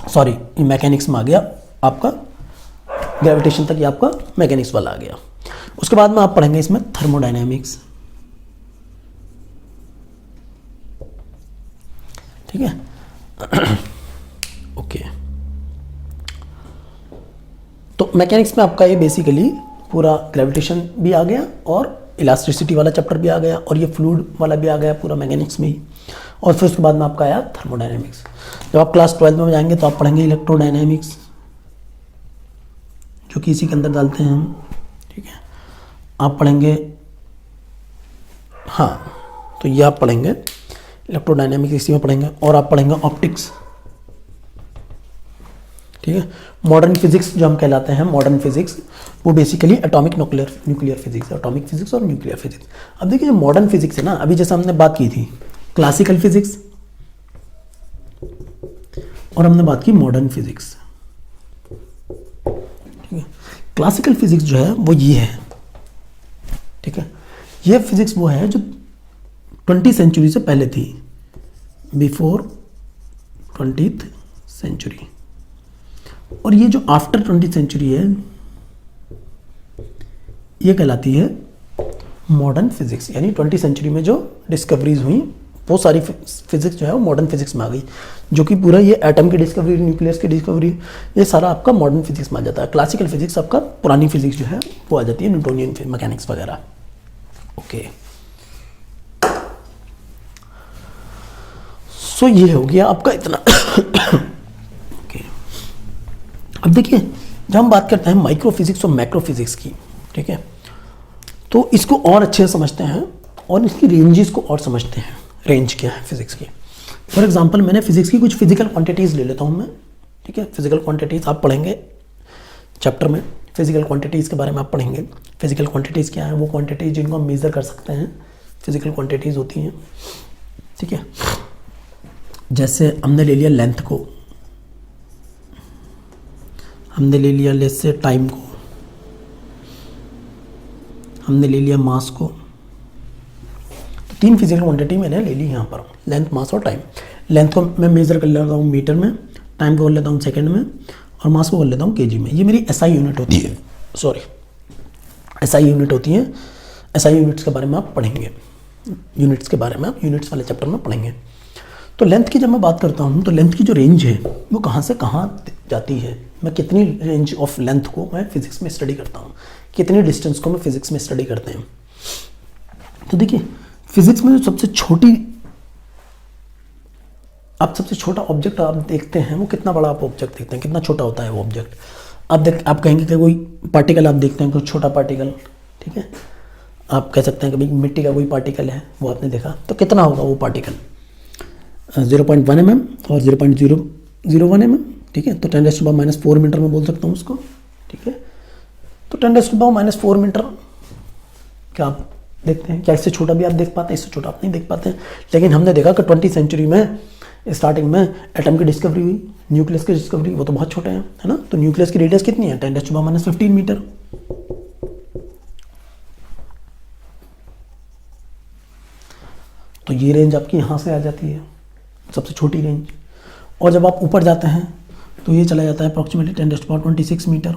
सॉरी मैकेनिक्स में आ गया आपका, ग्रेविटेशन तक ये आपका मैकेनिक्स वाला आ गया। उसके बाद में आप पढ़ेंगे इसमें थर्मोडायनेमिक्स, ठीक है। ओके, तो मैकेनिक्स में आपका ये बेसिकली पूरा ग्रेविटेशन भी आ गया और इलास्टिसिटी वाला चैप्टर भी आ गया और ये फ्लूइड वाला भी आ गया पूरा मैकेनिक्स में ही। और फिर उसके बाद में आपका आया थर्मोडायनेमिक्स। जब आप क्लास 12 में जाएंगे तो आप पढ़ेंगे इलेक्ट्रोडायनेमिक्स, जो कि इसी के अंदर डालते हैं हम, ठीक है। आप पढ़ेंगे, हाँ, तो ये आप पढ़ेंगे इलेक्ट्रोडायनेमिक्स, इसी में पढ़ेंगे। और आप पढ़ेंगे ऑप्टिक्स, ठीक है। मॉडर्न फिजिक्स जो हम कहलाते हैं, मॉडर्न फिजिक्स, वो basically atomic nuclear physics, atomic physics और न्यूक्लियर फिजिक्स। अब देखिए जो मॉडर्न फिजिक्स है ना, अभी जैसे हमने बात की थी क्लासिकल फिजिक्स और हमने बात की मॉडर्न फिजिक्स, ठीक है। क्लासिकल फिजिक्स जो है वो ये है, ठीक है। ये फिजिक्स वो है जो 20वीं सेंचुरी से पहले थी, बिफोर 20th सेंचुरी। और ये जो आफ्टर 20th सेंचुरी है ये कहलाती है मॉडर्न फिजिक्स। यानी 20वीं सेंचुरी में जो डिस्कवरीज हुई वो सारी फिजिक्स जो है वो मॉडर्न फिजिक्स में आ गई, जो कि पूरा ये एटम की डिस्कवरी, न्यूक्लियस की डिस्कवरी, ये सारा आपका मॉडर्न फिजिक्स में आ जाता है। क्लासिकल फिजिक्स आपका पुरानी फिजिक्स जो है वो आ जाती है, न्यूटोनियन मैकेनिक्स वगैरह। ओके, सो ये हो गया आपका इतना। ओके, अब देखिए जब हम बात करते हैं माइक्रो फिजिक्स और मैक्रो फिजिक्स की, ठीक है, तो इसको और अच्छे से समझते हैं और इसकी रेंजेस को और समझते हैं। रेंज क्या है फिजिक्स की? फॉर एग्जांपल मैंने फिजिक्स की कुछ फिजिकल क्वांटिटीज़ ले लेता हूँ मैं, ठीक है। फिजिकल क्वांटिटीज़ आप पढ़ेंगे चैप्टर में, फिजिकल क्वांटिटीज़ के बारे में आप पढ़ेंगे। फिजिकल क्वांटिटीज़ क्या है? वो क्वांटिटीज़ जिनको हम मेज़र कर सकते हैं, फिजिकल क्वांटिटीज़ होती हैं, ठीक है। जैसे हमने ले लिया लेंथ को, हमने ले लिया लेट्स से टाइम को, हमने ले लिया मास को, तो 3 फिजिकल क्वांटिटी मैंने ले ली यहाँ पर, लेंथ, मास और टाइम। लेंथ को मैं मेजर कर लेता हूँ मीटर में, टाइम को कर लेता हूँ सेकंड में, और मास को कर लेता हूँ केजी में। ये मेरी एसआई यूनिट होती है, सॉरी एसआई यूनिट होती है। एसआई यूनिट्स के बारे में आप पढ़ेंगे, यूनिट्स के बारे में आप यूनिट्स वाले चैप्टर में पढ़ेंगे। तो लेंथ की जब मैं बात करता हूँ तो लेंथ की जो रेंज है वो कहाँ से कहाँ जाती है, मैं कितनी रेंज ऑफ लेंथ को मैं फिजिक्स में स्टडी करता हूँ, कितनी डिस्टेंस को मैं फिजिक्स में स्टडी करते हैं। तो देखिए फिजिक्स में जो सबसे छोटा ऑब्जेक्ट आप देखते हैं वो कितना बड़ा आप ऑब्जेक्ट देखते हैं, कितना छोटा होता है वो ऑब्जेक्ट। आप कहेंगे कि कोई पार्टिकल आप देखते हैं, कोई छोटा पार्टिकल, ठीक है, आप कह सकते हैं कि भाई मिट्टी का कोई पार्टिकल है, वो आपने देखा, तो कितना होगा वो पार्टिकल, 0.1 mm और 0.001 mm, ठीक है। तो 10⁻⁻4 मीटर में बोल सकता हूँ उसको, ठीक है। तो 10⁻⁻4 मीटर क्या आप देखते हैं, क्या इससे छोटा भी आप देख पाते हैं, इससे छोटा आप नहीं देख पाते हैं। लेकिन हमने देखा कि 20वीं सेंचुरी में स्टार्टिंग में एटम की डिस्कवरी हुई, न्यूक्लियस की डिस्कवरी, वो तो बहुत छोटे हैं, है ना। तो न्यूक्लियस की रेडियस कितनी है, 10⁻15 मीटर। तो ये रेंज आपकी यहाँ से आ जाती है, सबसे छोटी रेंज। और जब आप ऊपर जाते हैं तो ये चला जाता है अप्रॉक्सीमेटली 10⁻26 मीटर।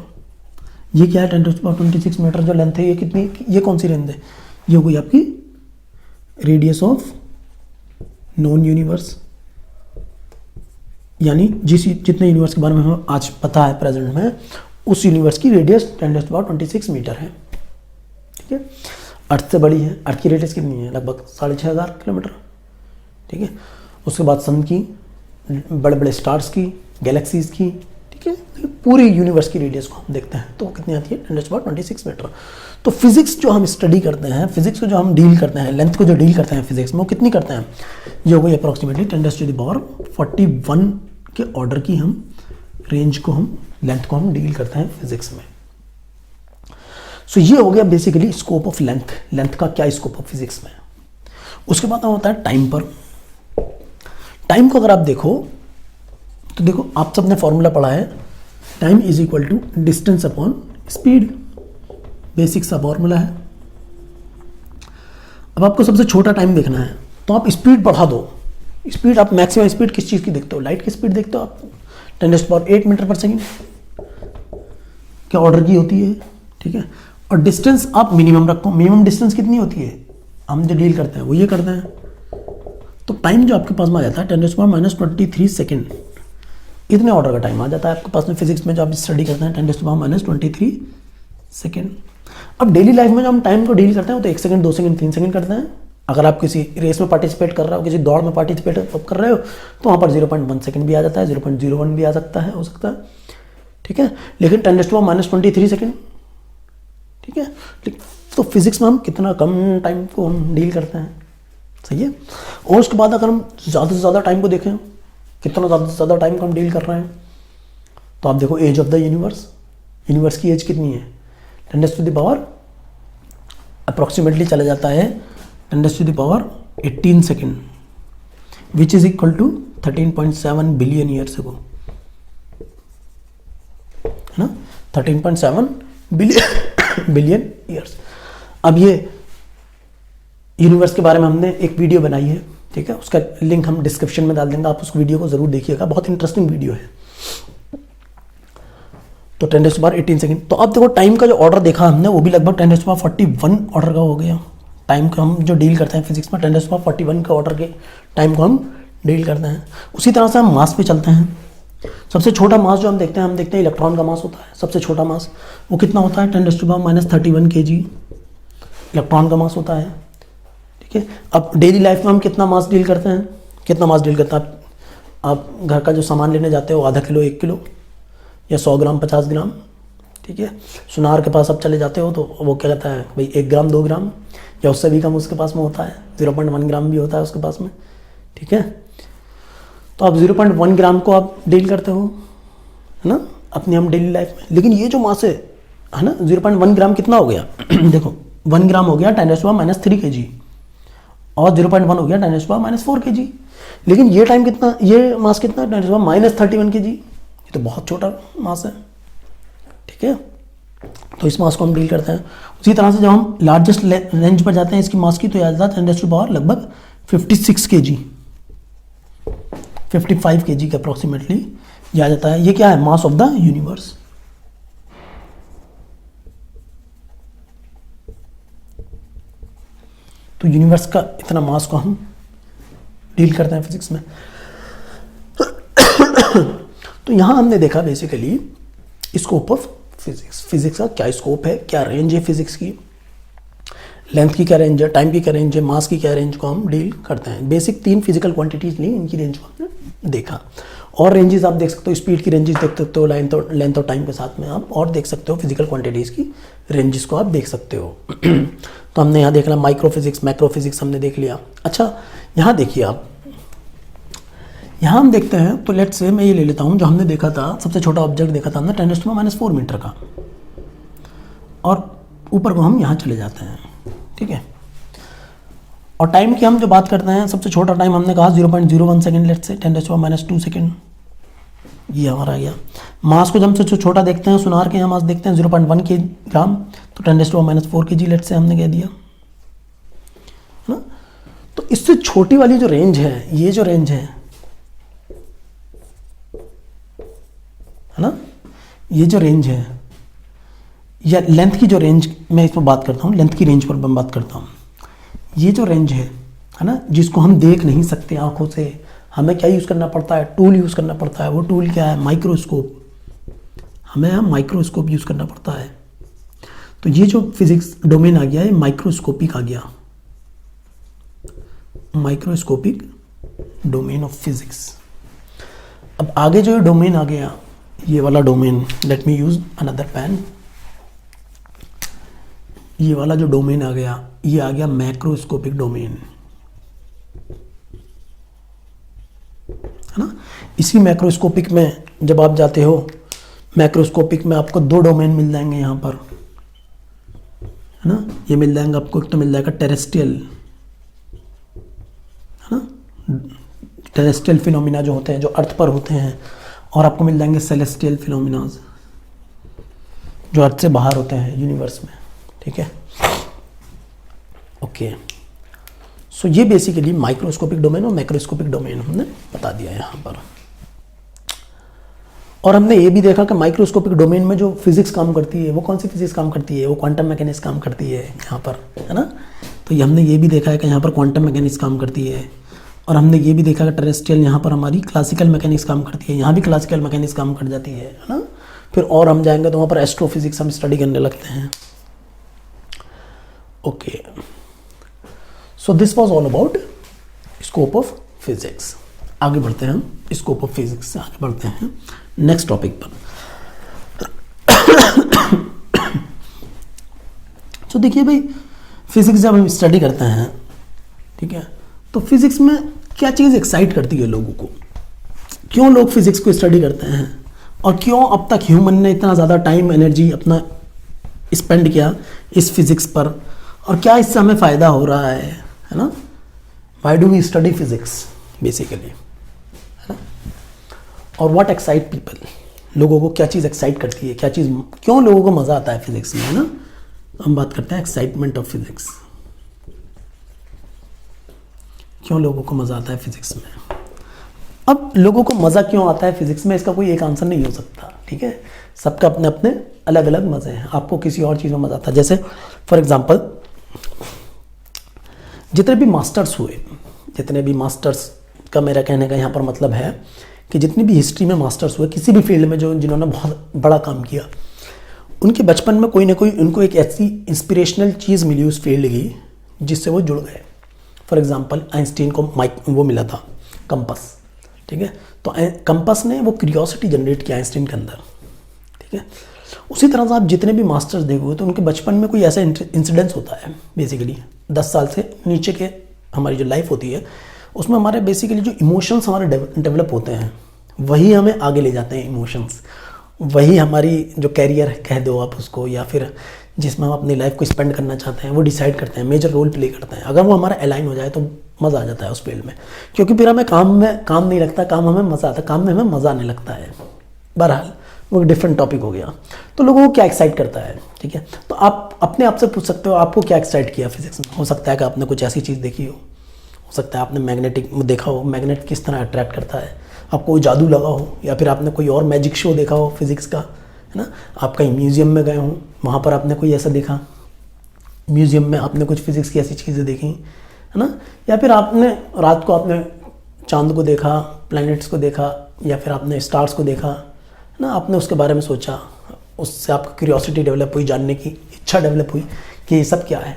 ये क्या है, 10⁻26 मीटर जो लेंथ है, ये कितनी, ये कौन सी रेंज है, ये हो गई आपकी रेडियस ऑफ नॉन यूनिवर्स, यानी जितने यूनिवर्स के बारे में हमें आज पता है प्रेजेंट में, उस यूनिवर्स की रेडियस 10⁻26 मीटर है, ठीक है। अर्थ से बड़ी है, अर्थ की रेडियस कितनी है, लगभग 6500 किलोमीटर, ठीक है। उसके बाद सन की, बड़े बड़े स्टार्स की, गैलेक्सीज की, ठीक है, पूरी यूनिवर्स की रेडियस को हम देखते हैं तो वो कितनी आती है, 10⁻26 मीटर। तो फिजिक्स जो हम स्टडी करते हैं, फिजिक्स को जो हम डील करते हैं, लेंथ को जो डील करते हैं फिजिक्स में, वो कितनी करते हैं, ये हो गई अप्रॉक्सीमेटली 10⁻41 के ऑर्डर की हम रेंज को, हम लेंथ को हम डील करते हैं फिजिक्स में। सो ये हो गया basically scope of length, length का क्या स्कोप ऑफ फिजिक्स में। उसके बाद होता है टाइम पर। टाइम को अगर आप देखो तो देखो आप सबने फॉर्मूला पढ़ा है, time is equal to distance upon speed, basic सा फॉर्मूला है। अब आपको सबसे छोटा टाइम देखना है तो आप स्पीड बढ़ा दो। स्पीड आप मैक्सिमम स्पीड किस चीज़ की देखते हो, लाइट की स्पीड देखते हो आप, 10⁸ मीटर पर सेकेंड के ऑर्डर की होती है, ठीक है। और डिस्टेंस आप मिनिमम रखो, मिनिमम डिस्टेंस कितनी होती है, हम जो डील करते हैं वो ये करते हैं। तो टाइम जो आपके पास में आ जाता है 10⁻23 सेकेंड, इतने ऑर्डर का टाइम आ जाता है आपके पास में फिजिक्स में जो आप स्टडी करते हैं, 10⁻23 सेकेंड। अब डेली लाइफ में जो हम टाइम को डील करते हैं तो 1 सेकंड, 2 सेकंड, 3 सेकंड करते हैं। अगर आप किसी रेस में पार्टिसिपेट कर रहे हो, किसी दौड़ में पार्टिसिपेट कर रहे हो तो वहाँ पर 0.1 सेकंड भी आ जाता है, 0.01 भी आ सकता है, हो सकता है, ठीक है। लेकिन 10⁻23 सेकंड, ठीक है। तो फिजिक्स में हम कितना कम टाइम को हम डील करते हैं, सही है। और उसके बाद अगर हम ज़्यादा से ज़्यादा टाइम को देखें, कितना ज़्यादा से ज़्यादा टाइम को हम डील कर रहे हैं, तो आप देखो age of the universe, universe की एज कितनी है, 10⁻अप्रॉक्सीमेटली चला जाता है 10⁻18 second, which is equal to 13.7 billion years ago, है ना, 13.7 बिलियन ईयर्स। अब ये यूनिवर्स के बारे में हमने एक वीडियो बनाई है, ठीक है, उसका लिंक हम डिस्क्रिप्शन में डाल देंगे, आप उस वीडियो को जरूर देखिएगा, बहुत इंटरेस्टिंग वीडियो है। तो 10⁻18 सेकेंड। तो अब देखो टाइम का जो ऑर्डर देखा हमने वो भी लगभग 10⁻41 ऑर्डर का हो गया। टाइम का हम जो डील करते हैं फिजिक्स में 10⁻41 के ऑर्डर के टाइम को हम डील करते हैं। उसी तरह से हम मास पे चलते हैं। सबसे छोटा मास जो हम देखते हैं इलेक्ट्रॉन का मास होता है। सबसे छोटा मास वो कितना होता है, 10⁻31 kg इलेक्ट्रॉन का मास होता है, ठीक है। अब डेली लाइफ में हम कितना मास डील करते हैं, आप घर का जो सामान लेने जाते हो, आधा किलो, 1 किलो या 100 ग्राम, 50 ग्राम, ठीक है। सुनार के पास आप चले जाते हो तो वो क्या कहता है भाई 1 ग्राम, 2 ग्राम या उससे भी कम उसके पास में होता है, 0.1 ग्राम भी होता है उसके पास में, ठीक है। तो आप 0.1 ग्राम को आप डील करते हो, है ना, अपनी हम डेली लाइफ में। लेकिन ये जो मास है ना, 0.1 ग्राम कितना हो गया देखो 1 ग्राम हो गया 10⁻³ kg और 0.1 हो गया 10⁻⁴ kg। लेकिन ये टाइम कितना, ये मास कितना, 10⁻³ kg। ये तो बहुत छोटा मास है, ठीक है। तो इस मास को हम डील करते हैं। उसी तरह से जब हम लार्जेस्ट रेंज पर जाते हैं इसकी मास की, तो याद आता है 10⁻⁴ लगभग 56 kg, 55 kg के अप्रोक्सीमेटली यह आ जाता है। ये क्या है? Mass of the universe. तो यूनिवर्स का इतना मास को हम डील करते हैं फिजिक्स में। तो यहां हमने देखा basically scope of physics. Physics का क्या स्कोप है, क्या रेंज है फिजिक्स की, लेंथ की क्या रेंज है, टाइम की क्या रेंज है, मास की क्या रेंज को हम डील करते हैं। बेसिक 3 फिजिकल क्वांटिटीज ली, इनकी रेंज को हमने देखा। और रेंजेस आप देख सकते हो, स्पीड की रेंजेस देख सकते हो, लेंथ और टाइम के साथ में आप और देख सकते हो फिजिकल क्वांटिटीज की रेंजेस को आप देख सकते हो। तो हमने यहाँ देख लिया माइक्रो फिजिक्स, मैक्रो फिजिक्स हमने देख लिया। अच्छा, यहाँ देखिए आप, यहाँ हम देखते हैं तो लेट्स से मैं ये ले लेता हूँ, जो हमने देखा था सबसे छोटा ऑब्जेक्ट देखा था हमने 10⁻⁴ मीटर का, और ऊपर को हम यहाँ चले जाते हैं, ठीक है। और टाइम की हम जो बात करते हैं, सबसे छोटा टाइम हमने कहा 0.01 सेकेंड, लेट्स से 10⁻² सेकेंड, ये हमारा आ गया। मास को जब सबसे छोटा देखते हैं, सुनार के यहाँ मास देखते हैं 0.1 किलोग्राम, तो 10⁻⁴ kg लेट्स से हमने कह दिया, है ना। तो इससे छोटी वाली जो रेंज है, ये जो रेंज है ना, ये जो रेंज है, या लेंथ की जो रेंज मैं इस पर बात करता हूँ, लेंथ की रेंज पर मैं बात करता हूँ, ये जो रेंज है ना, जिसको हम देख नहीं सकते आंखों से, हमें क्या यूज़ करना पड़ता है? टूल यूज़ करना पड़ता है। वो टूल क्या है? माइक्रोस्कोप। हमें यहाँ माइक्रोस्कोप यूज़ करना पड़ता है। तो ये जो फिजिक्स डोमेन आ गया है, माइक्रोस्कोपिक आ गया, माइक्रोस्कोपिक डोमेन ऑफ फिजिक्स। अब आगे जो डोमेन आ गया, ये वाला domain, let me use another pen, ये वाला जो डोमेन आ गया, ये आ गया मैक्रोस्कोपिक डोमेन, है ना। इसी मैक्रोस्कोपिक में जब आप जाते हो, मैक्रोस्कोपिक में आपको 2 डोमेन मिल जाएंगे यहाँ पर, है ना। ये मिल जाएंगे आपको, एक तो मिल जाएगा टेरेस्ट्रियल, है ना, टेरेस्ट्रियल फिनोमिना जो होते हैं, जो अर्थ पर होते हैं, और आपको मिल जाएंगे सेलेस्टियल फिनोमिनाज, जो अर्थ से बाहर होते हैं यूनिवर्स में, ठीक है। ओके, सो ये बेसिकली माइक्रोस्कोपिक डोमेन और मैक्रोस्कोपिक डोमेन हमने बता दिया यहाँ पर। और हमने ये भी देखा कि माइक्रोस्कोपिक डोमेन में जो फिजिक्स काम करती है, वो कौन सी फिजिक्स काम करती है? वो क्वांटम मैकेनिक्स काम करती है यहाँ पर, है ना। तो ये हमने ये भी देखा है कि यहाँ पर क्वांटम मैकेनिक्स काम करती है। और हमने ये भी देखा कि टेरेस्ट्रियल यहाँ पर हमारी क्लासिकल मैकेनिक्स काम करती है, यहाँ भी क्लासिकल मैकेनिक्स काम कर जाती है ना। फिर और हम जाएंगे तो वहाँ पर एस्ट्रोफिजिक्स हम स्टडी करने लगते हैं। Okay, so this was all about scope of physics. आगे बढ़ते हैं हम, स्कोप ऑफ फिजिक्स से आगे बढ़ते हैं नेक्स्ट टॉपिक पर। तो देखिए भाई, फिजिक्स जब हम स्टडी करते हैं, ठीक है, तो फिजिक्स में क्या चीज़ एक्साइट करती है लोगों को? क्यों लोग फिजिक्स को स्टडी करते हैं? और क्यों अब तक ह्यूमन ने इतना ज़्यादा टाइम एनर्जी अपना स्पेंड किया इस फिजिक्स पर? और क्या इससे हमें फ़ायदा हो रहा है ना? Why do we study physics basically, है ना? और व्हाट एक्साइट पीपल, लोगों को क्या चीज़ एक्साइट करती है, क्या चीज़, क्यों लोगों को मज़ा आता है फिजिक्स में, है ना। हम बात करते हैं एक्साइटमेंट ऑफ फिजिक्स, क्यों लोगों को मज़ा आता है फिजिक्स में। अब लोगों को मज़ा क्यों आता है फिजिक्स में, इसका कोई एक आंसर नहीं हो सकता, ठीक है। सबका अपने अपने अलग अलग मज़े हैं। आपको किसी और चीज़ में मज़ा आता है, जैसे फॉर एग्जांपल जितने भी मास्टर्स हुए, जितने भी मास्टर्स का मेरा कहने का यहाँ पर मतलब है कि जितनी भी हिस्ट्री में मास्टर्स हुए किसी भी फील्ड में, जो जिन्होंने बहुत बड़ा काम किया, उनके बचपन में कोई ना कोई उनको एक ऐसी इंस्पिरेशनल चीज़ मिली उस फील्ड की जिससे वो जुड़ गए। फॉर एग्जांपल आइंस्टीन को वो मिला था कंपास, ठीक है। तो कंपास ने वो क्यूरियोसिटी जनरेट किया आइंस्टीन के अंदर, ठीक है। उसी तरह से आप जितने भी मास्टर्स देखोगे तो उनके बचपन में कोई ऐसा इंसिडेंस होता है, बेसिकली 10 साल से नीचे के हमारी जो लाइफ होती है उसमें हमारे बेसिकली जो इमोशंस हमारे डेवलप होते हैं, वही हमें आगे ले जाते हैं। इमोशंस वही हमारी जो कैरियर कह दो आप उसको, या फिर जिसमें हम अपनी लाइफ को स्पेंड करना चाहते हैं, वो डिसाइड करते हैं, मेजर रोल प्ले करते हैं। अगर वो हमारा अलाइन हो जाए तो मज़ा आ जाता है उस फील्ड में, क्योंकि फिर हमें काम नहीं लगता, काम हमें मज़ा आता है, काम में हमें मज़ा आने लगता है। बहरहाल वो डिफरेंट टॉपिक हो गया। तो लोगों को क्या एक्साइट करता है, ठीक है। तो आप अपने आप से पूछ सकते हो आपको क्या एक्साइट किया फिजिक्स में। हो सकता है कि आपने कुछ ऐसी चीज़ देखी हो सकता है आपने मैग्नेटिक देखा हो, मैग्नेट किस तरह अट्रैक्ट करता है, आपको कोई जादू लगा हो, या फिर आपने कोई और मैजिक शो देखा हो फिजिक्स का, है ना। आप कहीं म्यूजियम में गए हों, वहाँ पर आपने कोई ऐसा देखा, म्यूजियम में आपने कुछ फिजिक्स की ऐसी चीज़ें देखी, है ना। या फिर आपने रात को आपने चांद को देखा, प्लैनेट्स को देखा, या फिर आपने स्टार्स को देखा, है ना। आपने उसके बारे में सोचा, उससे आपकी क्यूरियोसिटी डेवलप हुई, जानने की इच्छा डेवलप हुई कि ये सब क्या है।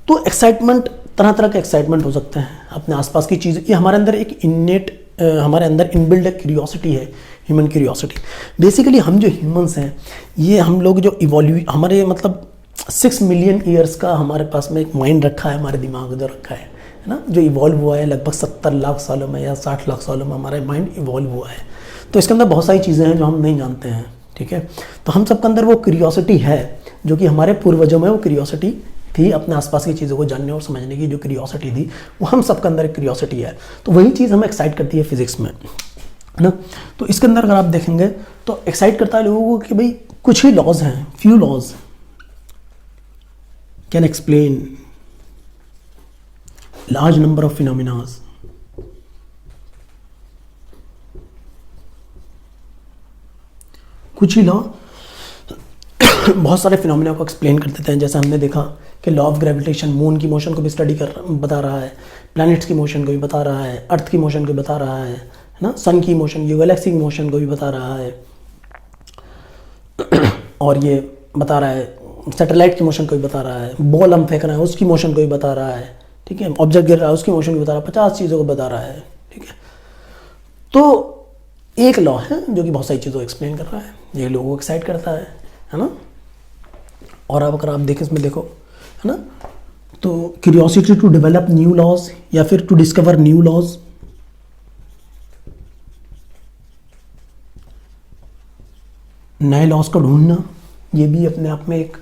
तो एक्साइटमेंट, तरह तरह के एक्साइटमेंट हो सकते हैं अपने आसपास की चीज़। ये हमारे अंदर एक इननेट, हमारे अंदर इनबिल्ड क्यूरियोसिटी है, ह्यूमन क्यूरियोसिटी। बेसिकली हम जो ह्यूमंस हैं, ये हम लोग जो इवॉल्व, हमारे मतलब 6 मिलियन ईयर्स का हमारे पास में एक माइंड रखा है, हमारे दिमाग में जो रखा है ना, जो इवॉल्व हुआ है लगभग 70 लाख सालों में या 60 लाख सालों में हमारा माइंड इवॉल्व हुआ है। तो इसके अंदर बहुत सारी चीज़ें हैं जो हम नहीं जानते हैं, ठीक है। तो हम सबके अंदर वो क्यूरियोसिटी है जो कि हमारे पूर्वजों में वो क्यूरियोसिटी थी, अपने आसपास की चीज़ों को जानने और समझने की जो क्यूरियोसिटी थी, वो हम सबके अंदर एक क्यूरियोसिटी है। तो वही चीज़ हमें एक्साइट करती है फिजिक्स में, है ना। तो इसके अंदर अगर आप देखेंगे तो एक्साइट करता है लोगों को कि भाई कुछ ही लॉज हैं, few laws can explain large number of phenomenas. कुछ ही लॉ बहुत सारे फिनोमिना को एक्सप्लेन कर देते हैं। जैसे हमने देखा कि लॉ ऑफ ग्रेविटेशन मून की मोशन को भी स्टडी बता रहा है, प्लैनेट्स की मोशन को भी बता रहा है, अर्थ की मोशन को बता रहा है ना, सन की मोशन, ये गैलेक्सी की मोशन को भी बता रहा है, और ये बता रहा है सैटेलाइट की मोशन को भी बता रहा है, बॉल हम फेंक रहे हैं उसकी मोशन को भी बता रहा है, ठीक है, ऑब्जेक्ट गिर रहा है उसकी मोशन को बता रहा है, 50 चीज़ों को बता रहा है, ठीक है। तो एक लॉ है जो कि बहुत सारी चीज़ों को एक्सप्लेन कर रहा है, ये लोगों को एक्साइट करता है ना। और अब अगर आप देखें इसमें देखो, है ना, तो curiosity to develop new laws या फिर टू डिस्कवर न्यू लॉज, नए लॉज को ढूंढना, ये भी अपने आप में एक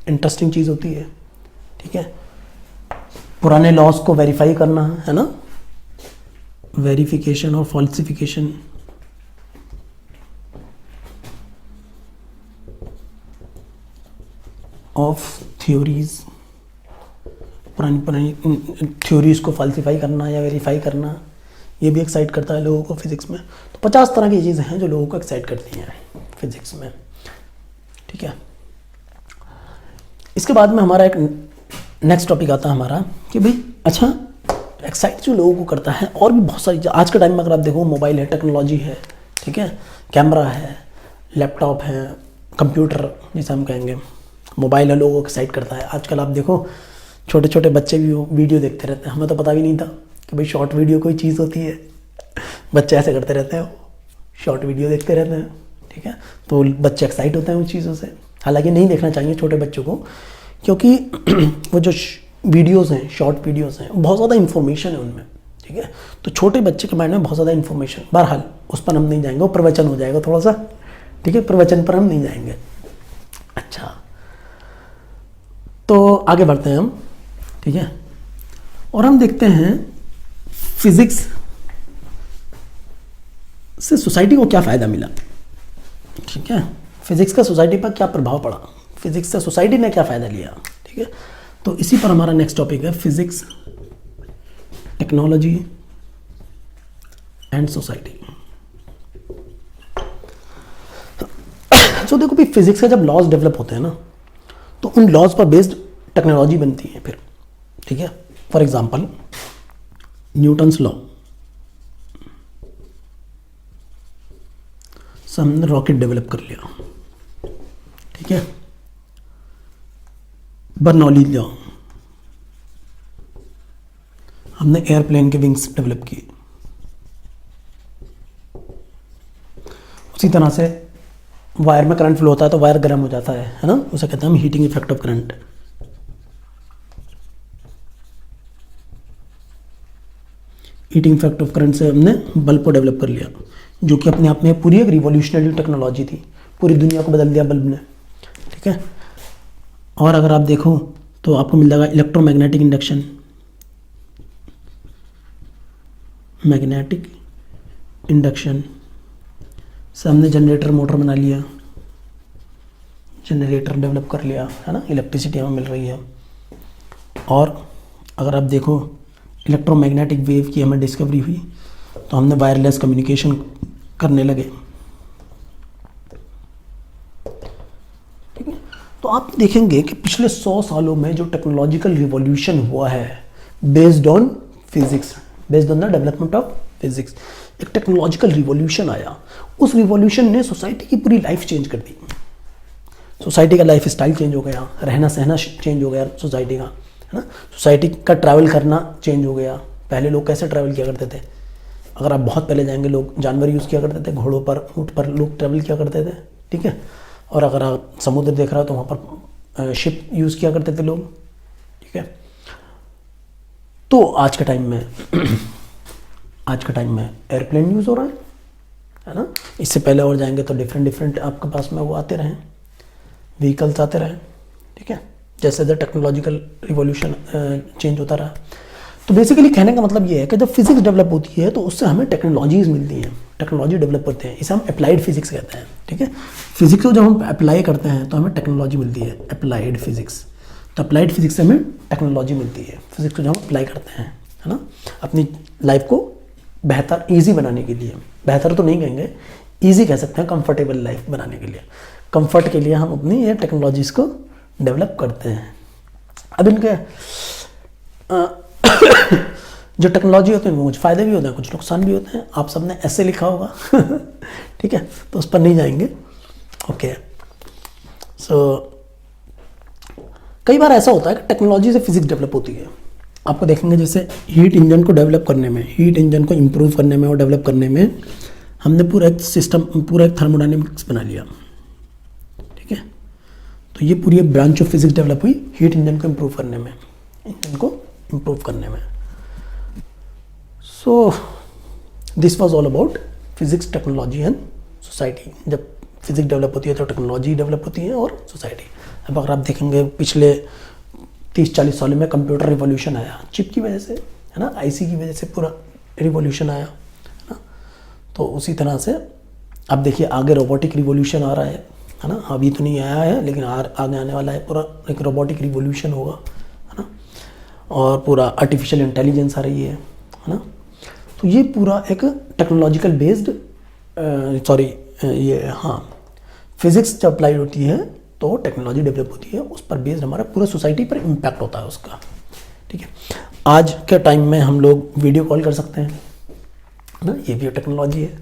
इंटरेस्टिंग चीज़ होती है, ठीक है। पुराने लॉज को वेरीफाई करना, है ना, वेरिफिकेशन और फॉल्सिफिकेशन, ऑफ थ्योरीज, पुरानी थ्योरीज को फॉल्सिफाई करना या वेरीफाई करना, ये भी एक्साइट करता है लोगों को फिजिक्स में। तो 50 तरह की चीज़ें हैं जो लोगों को एक्साइट करती हैं फिजिक्स में, ठीक है। इसके बाद में हमारा एक नेक्स्ट टॉपिक आता है हमारा कि भाई अच्छा एक्साइट जो लोगों को करता है, और भी बहुत सारी आज के टाइम में अगर आप देखो, मोबाइल है, टेक्नोलॉजी है, ठीक है, कैमरा है, लैपटॉप है, कंप्यूटर जैसे हम कहेंगे, मोबाइल है, लोगों को एक्साइट करता है। आजकल आप देखो छोटे छोटे बच्चे भी वीडियो देखते रहते हैं, हमें तो पता भी नहीं था कि भाई शॉर्ट वीडियो कोई चीज़ होती है। बच्चे ऐसे करते रहते हैं, शॉर्ट वीडियो देखते रहते हैं, ठीक है। तो बच्चे एक्साइट होते हैं उन चीज़ों से। हालांकि नहीं देखना चाहिए छोटे बच्चों को, क्योंकि वो जो वीडियोज़ हैं, शॉर्ट वीडियोज़ हैं, बहुत ज़्यादा इन्फॉर्मेशन है उनमें, ठीक है। तो छोटे बच्चे के माइंड में बहुत ज़्यादा इन्फॉर्मेशन, बहरहाल उस पर हम नहीं जाएंगे, वो प्रवचन हो जाएगा थोड़ा सा, ठीक है, प्रवचन पर हम नहीं जाएंगे। अच्छा, तो आगे बढ़ते हैं हम, ठीक है। और हम देखते हैं फिजिक्स से सोसाइटी को क्या फ़ायदा मिला, ठीक है। फिजिक्स का सोसाइटी पर क्या प्रभाव पड़ा, फिजिक्स से सोसाइटी ने क्या फ़ायदा लिया, ठीक है। तो इसी पर हमारा नेक्स्ट टॉपिक है फिजिक्स, टेक्नोलॉजी एंड सोसाइटी। तो देखो भी फिजिक्स का जब लॉज डेवलप होते हैं ना, तो उन लॉज पर बेस्ड टेक्नोलॉजी बनती है फिर, ठीक है। फॉर एग्जांपल न्यूटन्स लॉ से हमने रॉकेट डेवलप कर लिया, ठीक है। बर्नौली लॉ, हमने एयरप्लेन के विंग्स डेवलप किए। उसी तरह से वायर में करंट फ्लो होता है तो वायर गर्म हो जाता है ना, उसे कहते हैं हम heating effect of current. Heating effect of current से हमने बल्ब को डेवलप कर लिया, जो कि अपने आप में पूरी एक रिवॉल्यूशनरी टेक्नोलॉजी थी, पूरी दुनिया को बदल दिया बल्ब ने, ठीक है। और अगर आप देखो तो आपको मिल जाएगा इलेक्ट्रोमैग्नेटिक इंडक्शन, मैग्नेटिक इंडक्शन, से हमने जनरेटर मोटर बना लिया, जनरेटर डेवलप कर लिया, है ना, इलेक्ट्रिसिटी हमें मिल रही है। और अगर आप देखो इलेक्ट्रोमैग्नेटिक वेव की हमें डिस्कवरी हुई, तो हमने वायरलेस कम्युनिकेशन करने लगे। ठीक है, तो आप देखेंगे कि पिछले 100 सालों में जो टेक्नोलॉजिकल रिवॉल्यूशन हुआ है based on physics, based on the development of physics, एक टेक्नोलॉजिकल रिवॉल्यूशन आया। उस रिवॉल्यूशन ने सोसाइटी की पूरी लाइफ चेंज कर दी। सोसाइटी का लाइफ स्टाइल चेंज हो गया, रहना सहना चेंज हो गया सोसाइटी का, है ना। सोसाइटी का ट्रैवल करना चेंज हो गया। पहले लोग कैसे ट्रैवल किया करते थे? अगर आप बहुत पहले जाएंगे, लोग जानवर यूज़ किया करते थे, घोड़ों पर, ऊँट पर लोग ट्रैवल किया करते थे। ठीक है, और अगर आप समुद्र देख रहा हो तो वहाँ पर शिप यूज़ किया करते थे लोग। ठीक है, तो आज के टाइम में एयरप्लेन यूज़ हो रहा है ना। इससे पहले और जाएंगे तो डिफरेंट आपके पास में वो आते रहें, व्हीकल्स आते रहे। ठीक है, जैसे जैसे टेक्नोलॉजिकल रिवॉल्यूशन चेंज होता रहा। तो बेसिकली कहने का मतलब ये है कि जब फिजिक्स डेवलप होती है तो उससे हमें टेक्नोलॉजीज मिलती हैं, टेक्नोलॉजी डेवलप करते हैं, इसे हम अप्लाइड फिजिक्स कहते हैं। ठीक है, फिजिक्स को जब हम अप्लाई करते हैं तो हमें टेक्नोलॉजी मिलती है, अप्लाइड फिजिक्स। तो अप्लाइड फिजिक्स से हमें टेक्नोलॉजी मिलती है, फिजिक्स को जब हम अप्लाई करते हैं, है ना, अपनी लाइफ को बेहतर ईजी बनाने के लिए। बेहतर तो नहीं कहेंगे, ईजी कह सकते हैं, कंफर्टेबल लाइफ बनाने के लिए, कंफर्ट के लिए हम अपनी ये टेक्नोलॉजीज़ को डेवलप करते हैं। अब इनके जो टेक्नोलॉजी होती है वो कुछ फ़ायदे भी होते हैं, कुछ नुकसान भी होते हैं। आप सबने ऐसे लिखा होगा ठीक है, तो उस पर नहीं जाएंगे। ओके, सो कई बार ऐसा होता है कि टेक्नोलॉजी से फिजिक्स डेवलप होती है। आपको देखेंगे जैसे हीट इंजन को डेवलप करने में, हीट इंजन को इम्प्रूव करने में और डेवलप करने में हमने पूरा एक सिस्टम, पूरा एक थर्मोडायनेमिक्स बना लिया। ठीक है, तो ये पूरी एक ब्रांच ऑफ फिजिक्स डेवलप हुई हीट इंजन को इम्प्रूव करने में, इंजन को इम्प्रूव करने में। So this was all about physics, technology and society. जब फिजिक्स डेवलप होती है तो टेक्नोलॉजी डेवलप होती है और सोसाइटी। अब अगर आप देखेंगे पिछले 30-40 सालों में कंप्यूटर रिवॉल्यूशन आया चिप की वजह से, है ना, आईसी की वजह से पूरा रिवॉल्यूशन आया, है ना। तो उसी तरह से अब देखिए आगे रोबोटिक रिवॉल्यूशन आ रहा है ना। अभी तो नहीं आया है लेकिन आगे आने वाला है, पूरा एक रोबोटिक रिवॉल्यूशन होगा, है ना। और पूरा आर्टिफिशियल इंटेलिजेंस आ रही है ना। तो ये पूरा एक टेक्नोलॉजिकल बेस्ड फिजिक्स जब अप्लाई होती है तो टेक्नोलॉजी डेवलप होती है, उस पर बेस्ड हमारा पूरा सोसाइटी पर इम्पैक्ट होता है उसका। ठीक है, आज के टाइम में हम लोग वीडियो कॉल कर सकते हैं ना, ये भी टेक्नोलॉजी है।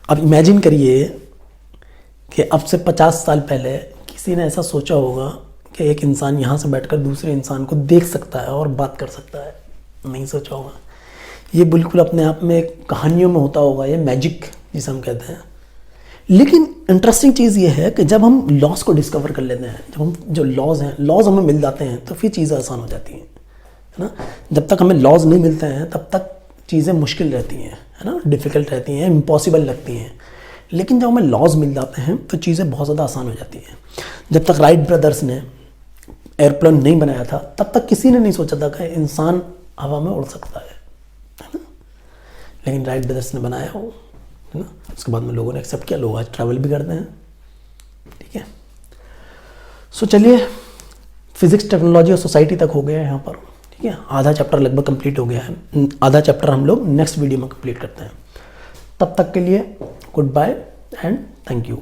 अब इमेजिन करिए कि अब से 50 साल पहले किसी ने ऐसा सोचा होगा कि एक इंसान यहाँ से बैठकर दूसरे इंसान को देख सकता है और बात कर सकता है? नहीं सोचा होगा। ये बिल्कुल अपने आप में एक कहानियों में होता होगा, ये मैजिक जिसे हम कहते हैं। लेकिन इंटरेस्टिंग चीज़ ये है कि जब हम लॉस को डिस्कवर कर लेते हैं, जब हम जो लॉज हमें मिल जाते हैं तो फिर चीज़ें आसान हो जाती हैं, है ना। जब तक हमें लॉज नहीं मिलते हैं तब तक चीज़ें मुश्किल रहती हैं, है ना, डिफ़िकल्ट रहती हैं, इम्पॉसिबल लगती हैं। लेकिन जब हमें लॉज मिल जाते हैं तो चीज़ें बहुत ज़्यादा आसान हो जाती हैं। जब तक राइट ब्रदर्स ने एयरप्लेन नहीं बनाया था तब तक किसी ने नहीं सोचा था कि इंसान हवा में उड़ सकता है ना। लेकिन राइट ब्रदर्स ने बनाया हो, है ना, उसके बाद में लोगों ने एक्सेप्ट किया, लोग आज ट्रैवल भी करते हैं। ठीक है, सो चलिए फिजिक्स, टेक्नोलॉजी और सोसाइटी तक हो गया है यहाँ पर। ठीक है, आधा चैप्टर लगभग कंप्लीट हो गया है, आधा चैप्टर हम लोग नेक्स्ट वीडियो में कंप्लीट करते हैं। तब तक के लिए goodbye and thank you.